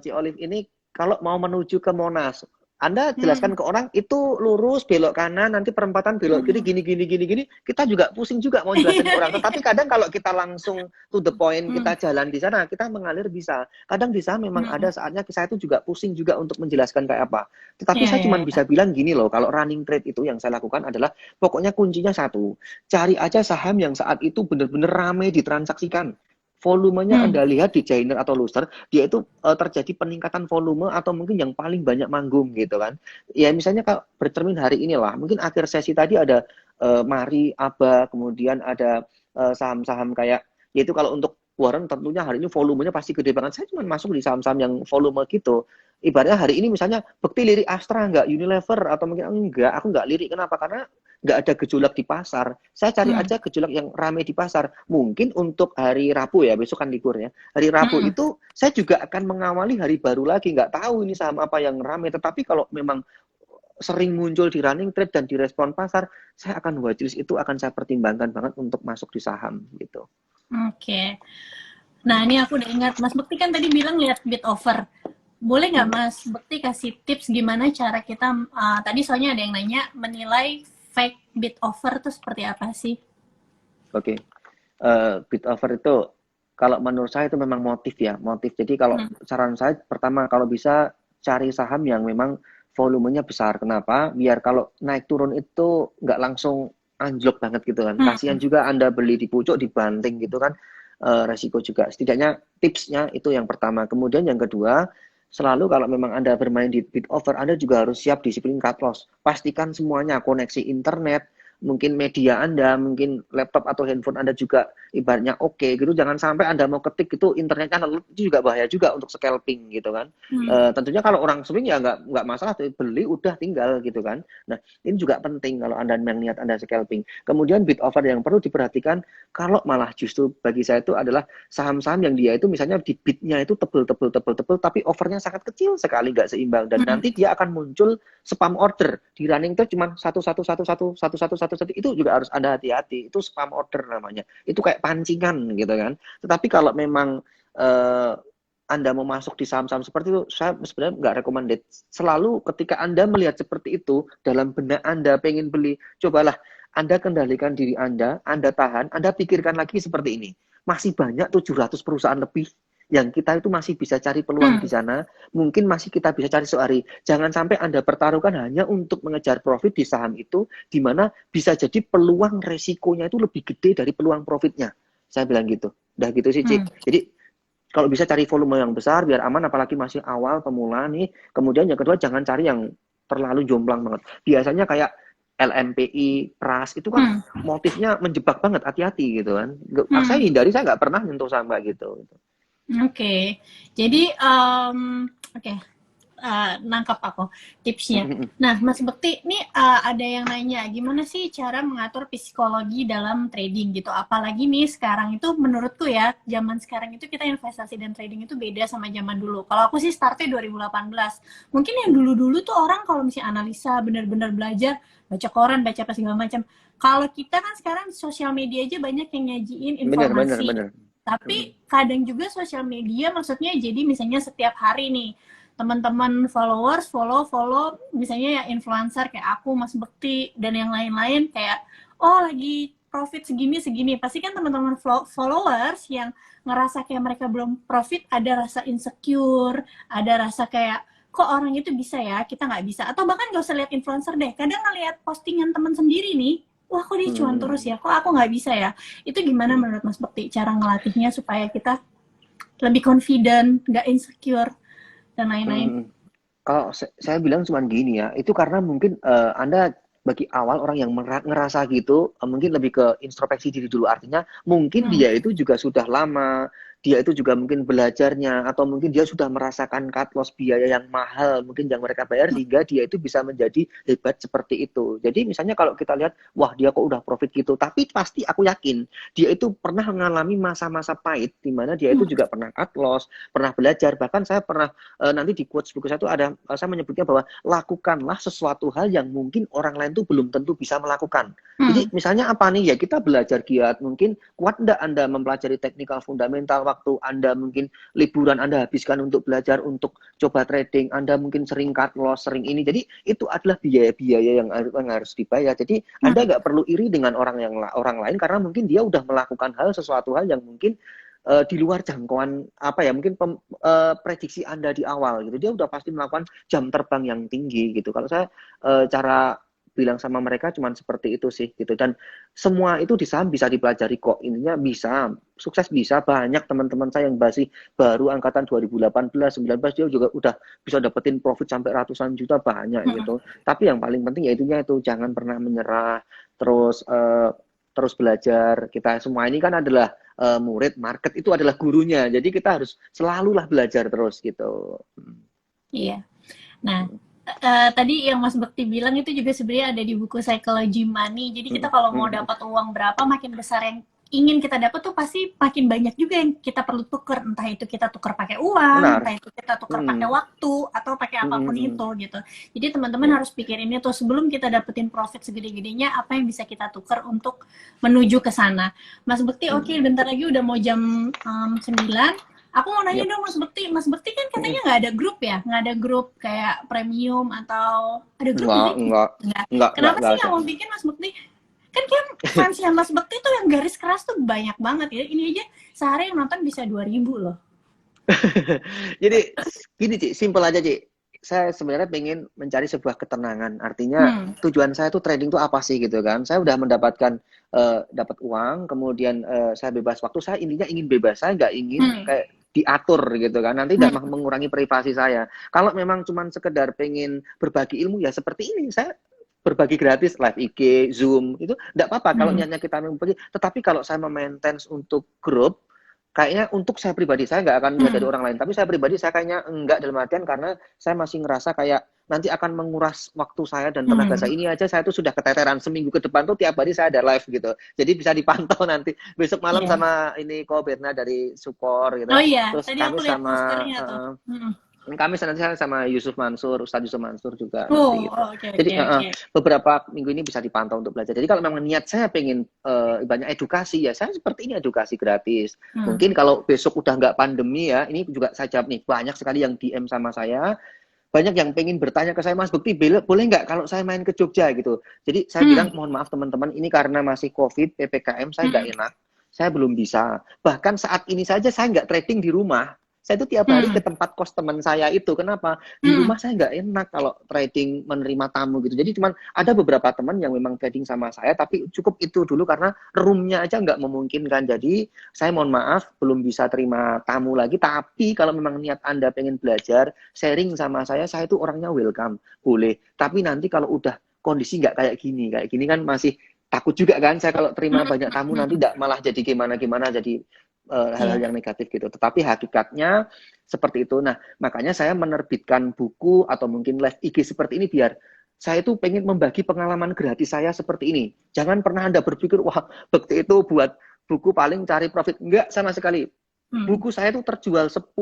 Ci Olive ini kalau mau menuju ke Monas. Anda Hmm, jelaskan ke orang itu lurus belok kanan nanti perempatan belok kiri hmm. gini gini gini gini kita juga pusing juga mau jelasin ke orang tetapi kadang kalau kita langsung to the point Hmm, kita jalan di sana kita mengalir bisa kadang di sana memang ada hmm. saatnya saya itu juga pusing juga untuk menjelaskan kayak apa tetapi Iya, saya iya, cuma iya. bisa bilang gini loh kalau running trade itu yang saya lakukan adalah pokoknya kuncinya satu cari aja saham yang saat itu benar-benar ramai ditransaksikan volumenya Hmm, Anda lihat di joiner atau loser, dia itu terjadi peningkatan volume atau mungkin yang paling banyak manggung gitu kan. Ya misalnya kalau bercermin hari inilah, mungkin akhir sesi tadi ada Mari, Aba, kemudian ada saham-saham kayak, yaitu kalau untuk Warren tentunya hari ini volumenya pasti gede banget. Saya cuma masuk di saham-saham yang volume gitu. Ibaratnya hari ini misalnya Bekti lirik Astra nggak, Unilever atau mungkin enggak, aku nggak lirik. Kenapa? Karena nggak ada gejolak di pasar. Saya cari hmm, aja gejolak yang ramai di pasar. Mungkin untuk hari Rabu ya, besok kan libur ya. Hari Rabu hmm. itu saya juga akan mengawali hari baru lagi. Nggak tahu ini saham apa yang ramai. Tetapi kalau memang sering muncul di running trade dan di respon pasar, saya akan watchlist itu akan saya pertimbangkan banget untuk masuk di saham gitu. Oke. Nah, ini aku udah ingat. Mas Bekti kan tadi bilang lihat bid offer. Boleh nggak Hmm. Mas Bekti kasih tips gimana cara kita, tadi soalnya ada yang nanya, menilai fake bid offer itu seperti apa sih? Oke. Bid over itu kalau menurut saya itu memang motif ya, motif. Jadi kalau Hmm, saran saya pertama kalau bisa cari saham yang memang volumenya besar. Kenapa? Biar kalau naik turun itu nggak langsung anjlok banget gitu kan. Kasihan hmm, juga Anda beli di pucuk dibanting gitu kan. Resiko juga. Setidaknya tipsnya itu yang pertama. Kemudian yang kedua, selalu kalau memang Anda bermain di bid over, Anda juga harus siap disiplin cut loss. Pastikan semuanya koneksi internet, mungkin media Anda, mungkin laptop atau handphone Anda juga ibaratnya oke gitu. Jangan sampai Anda mau ketik itu internetnya itu juga bahaya juga untuk scalping gitu kan. hmm, Tentunya kalau orang swing ya nggak masalah beli udah tinggal gitu kan. Nah ini juga penting kalau Anda niat Anda scalping. Kemudian bid over yang perlu diperhatikan kalau malah justru bagi saya itu adalah saham-saham yang dia itu misalnya di bidnya itu tebel tapi overnya sangat kecil sekali nggak seimbang dan hmm, nanti dia akan muncul spam order di running itu cuma satu itu juga harus Anda hati-hati itu spam order namanya itu kayak pancingan gitu kan tetapi kalau memang eh, anda mau masuk di saham-saham seperti itu, saya sebenarnya nggak recommended. Selalu ketika Anda melihat seperti itu, dalam benak Anda pengen beli, cobalah Anda kendalikan diri Anda tahan, Anda pikirkan lagi seperti ini. Masih banyak 700 perusahaan lebih yang kita itu masih bisa cari peluang di hmm, sana, mungkin masih kita bisa cari sehari. Jangan sampai Anda pertaruhkan hanya untuk mengejar profit di saham itu, di mana bisa jadi peluang resikonya itu lebih gede dari peluang profitnya. Saya bilang gitu. Udah gitu sih, hmm. Cik. Jadi kalau bisa cari volume yang besar biar aman apalagi masih awal pemula nih. Kemudian yang kedua jangan cari yang terlalu jomplang banget. Biasanya kayak LMPI, PRAS, itu kan Hmm. motifnya menjebak banget, hati-hati gitu kan. Saya Hmm. hindari, saya nggak pernah nyentuh sama gitu. Oke. Jadi, oke, nangkap aku tipsnya. Nah, Mas Bekti, ini ada yang nanya, gimana sih cara mengatur psikologi dalam trading gitu? Apalagi nih sekarang itu menurutku ya, zaman sekarang itu kita investasi dan trading itu beda sama zaman dulu. Kalau aku sih startnya 2018. Mungkin yang dulu-dulu tuh orang kalau misalnya analisa, benar-benar belajar, baca koran, baca apa segala macam. Kalau kita kan sekarang sosial media aja banyak yang nyajiin Bener, bener, informasi. bener. Tapi kadang juga sosial media maksudnya jadi misalnya setiap hari nih teman-teman followers follow misalnya ya influencer kayak aku, Mas Bekti dan yang lain-lain kayak oh lagi profit segini segini. Pasti kan teman-teman followers yang ngerasa kayak mereka belum profit ada rasa insecure, ada rasa kayak kok orang itu bisa ya, kita nggak bisa. Atau bahkan gak usah lihat influencer deh, kadang ngeliat postingan teman sendiri nih, wah kok dia cuan terus ya, kok aku nggak bisa ya. Itu gimana menurut Mas Bekti cara ngelatihnya supaya kita lebih confident, nggak insecure dan lain-lain? Hmm. Kalau saya bilang cuma gini ya, itu karena mungkin Anda bagi awal orang yang ngerasa gitu, mungkin lebih ke introspeksi diri dulu. Artinya mungkin Hmm. dia itu juga sudah lama, dia itu juga mungkin belajarnya, atau mungkin dia sudah merasakan cut loss biaya yang mahal, mungkin yang mereka bayar, sehingga dia itu bisa menjadi hebat seperti itu. Jadi misalnya kalau kita lihat, wah dia kok udah profit gitu, tapi pasti aku yakin, dia itu pernah mengalami masa-masa pahit, di mana dia itu Hmm. juga pernah cut loss, pernah belajar, bahkan saya pernah nanti di quotes buku saya itu ada saya menyebutnya bahwa lakukanlah sesuatu hal yang mungkin orang lain tuh belum tentu bisa melakukan. Hmm. Jadi misalnya apa nih ya, kita belajar giat, mungkin kuat enggak Anda mempelajari teknikal fundamental waktu Anda mungkin liburan Anda habiskan untuk belajar untuk coba trading, Anda mungkin sering cut loss, sering ini. Jadi itu adalah biaya-biaya yang harus dibayar. Jadi Anda Hmm. nggak perlu iri dengan orang lain karena mungkin dia udah melakukan sesuatu hal yang mungkin di luar jangkauan apa ya mungkin prediksi Anda di awal gitu. Dia udah pasti melakukan jam terbang yang tinggi gitu. Kalau saya cara bilang sama mereka cuman seperti itu sih gitu. Dan semua itu di saham bisa dipelajari kok. Intinya bisa, sukses bisa. Banyak teman-teman saya yang masih baru angkatan 2018, 19 dia juga udah bisa dapetin profit sampai ratusan juta banyak Hmm. gitu. Tapi yang paling penting ya itu jangan pernah menyerah, terus terus belajar. Kita semua ini kan adalah murid, market itu adalah gurunya. Jadi kita harus selalulah belajar terus gitu. Iya. Nah, tadi yang Mas Bekti bilang itu juga sebenarnya ada di buku Psychology Money. Jadi kita kalau mau dapat uang berapa, makin besar yang ingin kita dapat tuh pasti makin banyak juga yang kita perlu tuker. Entah itu kita tuker pakai uang, entah Benar. itu kita tuker pakai waktu, atau pakai apapun itu gitu. Jadi teman-teman Ya. harus pikir ini tuh sebelum kita dapetin profit segede-gedenya, apa yang bisa kita tuker untuk menuju ke sana. Mas Bekti, oke, bentar lagi udah mau jam 9. Aku mau nanya Yep. dong Mas Bekti kan katanya nggak ada grup ya, nggak ada grup kayak premium atau ada grup Enggak, nggak sih? enggak, Nggak. enggak, Kenapa enggak sih ada. nggak mau bikin Mas Bekti? Kan fansnya Mas Bekti tuh yang garis keras tuh banyak banget ya. Ini aja sehari yang nonton bisa 2.000 loh. Jadi gini Ci, simpel aja Ci. Saya sebenarnya pengen mencari sebuah ketenangan. Artinya Hmm. tujuan saya tuh trading tuh apa sih gitu kan. Saya udah mendapatkan dapat uang, kemudian saya bebas waktu. Saya intinya ingin bebas. Saya nggak ingin Hmm. kayak diatur gitu kan. Nanti tidak Hmm. mengurangi privasi saya. Kalau memang cuman sekedar pengen berbagi ilmu ya seperti ini. Saya berbagi gratis live IG, Zoom itu enggak apa-apa kalau Hmm. niatnya kita berbagi. Tetapi kalau saya memaintain untuk grup kayaknya untuk saya pribadi, saya nggak akan melihat dari Hmm. orang lain. Tapi saya pribadi, saya kayaknya enggak dalam artian karena saya masih ngerasa kayak nanti akan menguras waktu saya dan tenaga Hmm. saya. Ini aja saya tuh sudah keteteran seminggu ke depan tuh tiap hari saya ada live gitu. Jadi bisa dipantau nanti. Besok malam Iya. sama ini Ko Berna dari Sukor gitu. Oh iya, Terus tadi kami aku lihat sama posternya tuh. Hmm. kami nanti sama Yusuf Mansur, Ustadz Yusuf Mansur juga nanti Oh, gitu. oke Jadi oke oke. beberapa minggu ini bisa dipantau untuk belajar. Jadi kalau memang niat saya pengen banyak edukasi ya saya seperti ini edukasi gratis. Hmm. Mungkin kalau besok udah nggak pandemi ya, ini juga saya jawab nih banyak sekali yang DM sama saya, banyak yang pengen bertanya ke saya Mas Bekti, boleh nggak kalau saya main ke Jogja gitu. Jadi saya Hmm. bilang mohon maaf teman-teman, ini karena masih COVID, PPKM saya nggak Hmm. enak. Saya belum bisa. Bahkan saat ini saja saya nggak trading di rumah. Saya itu tiap hari ke Hmm. tempat kos teman saya itu. Kenapa? Di Hmm. rumah saya nggak enak kalau trading menerima tamu gitu. Jadi cuman ada beberapa teman yang memang trading sama saya, tapi cukup itu dulu karena roomnya aja nggak memungkinkan. Jadi saya mohon maaf belum bisa terima tamu lagi. Tapi kalau memang niat Anda pengen belajar, sharing sama saya itu orangnya welcome. Boleh. Tapi nanti kalau udah kondisi nggak kayak gini kan masih takut juga kan saya kalau terima banyak tamu nanti tidak malah jadi gimana-gimana jadi hal-hal Iya. yang negatif gitu. Tetapi hakikatnya seperti itu. Nah, makanya saya menerbitkan buku atau mungkin live IG seperti ini biar saya itu pengen membagi pengalaman gratis saya seperti ini. Jangan pernah Anda berpikir, wah, Bekti itu buat buku paling cari profit. Enggak sama sekali. Hmm. Buku saya itu terjual 10.000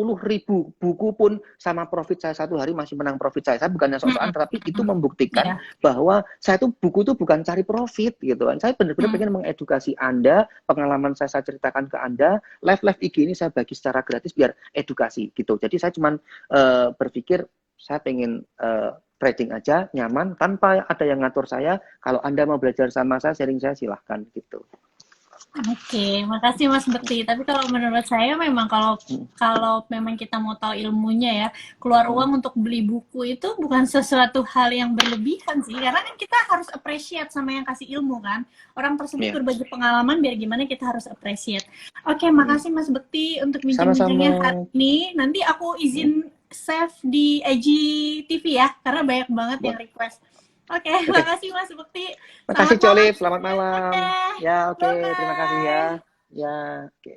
buku pun sama profit saya satu hari masih menang profit saya. Saya bukannya sok-sokan, tapi itu membuktikan Iya. bahwa saya itu buku itu bukan cari profit gitu kan. Saya benar-benar pengen mengedukasi Anda, pengalaman saya ceritakan ke Anda, live IG ini saya bagi secara gratis biar edukasi gitu. Jadi saya cuman berpikir saya pengen trading aja nyaman tanpa ada yang ngatur saya. Kalau Anda mau belajar sama saya, sharing saya silahkan gitu. Oke, makasih Mas Bekti. Tapi kalau menurut saya memang kalau Hmm. kalau memang kita mau tahu ilmunya ya, keluar Hmm. uang untuk beli buku itu bukan sesuatu hal yang berlebihan sih. Karena kan kita harus appreciate sama yang kasih ilmu kan. Orang tersebut Yeah. berbagi pengalaman, biar gimana kita harus appreciate. Oke, makasih Mas Bekti untuk bincang-bincangnya Sama-sama. hari ini. Nanti aku izin save di IGTV ya, karena banyak banget yang request. Oke, Oke. makasih Mas Bekti. Makasih Selamat malam Colip, selamat malam. semuanya. Ya, oke, terima kasih ya. Bye-bye. Ya, oke.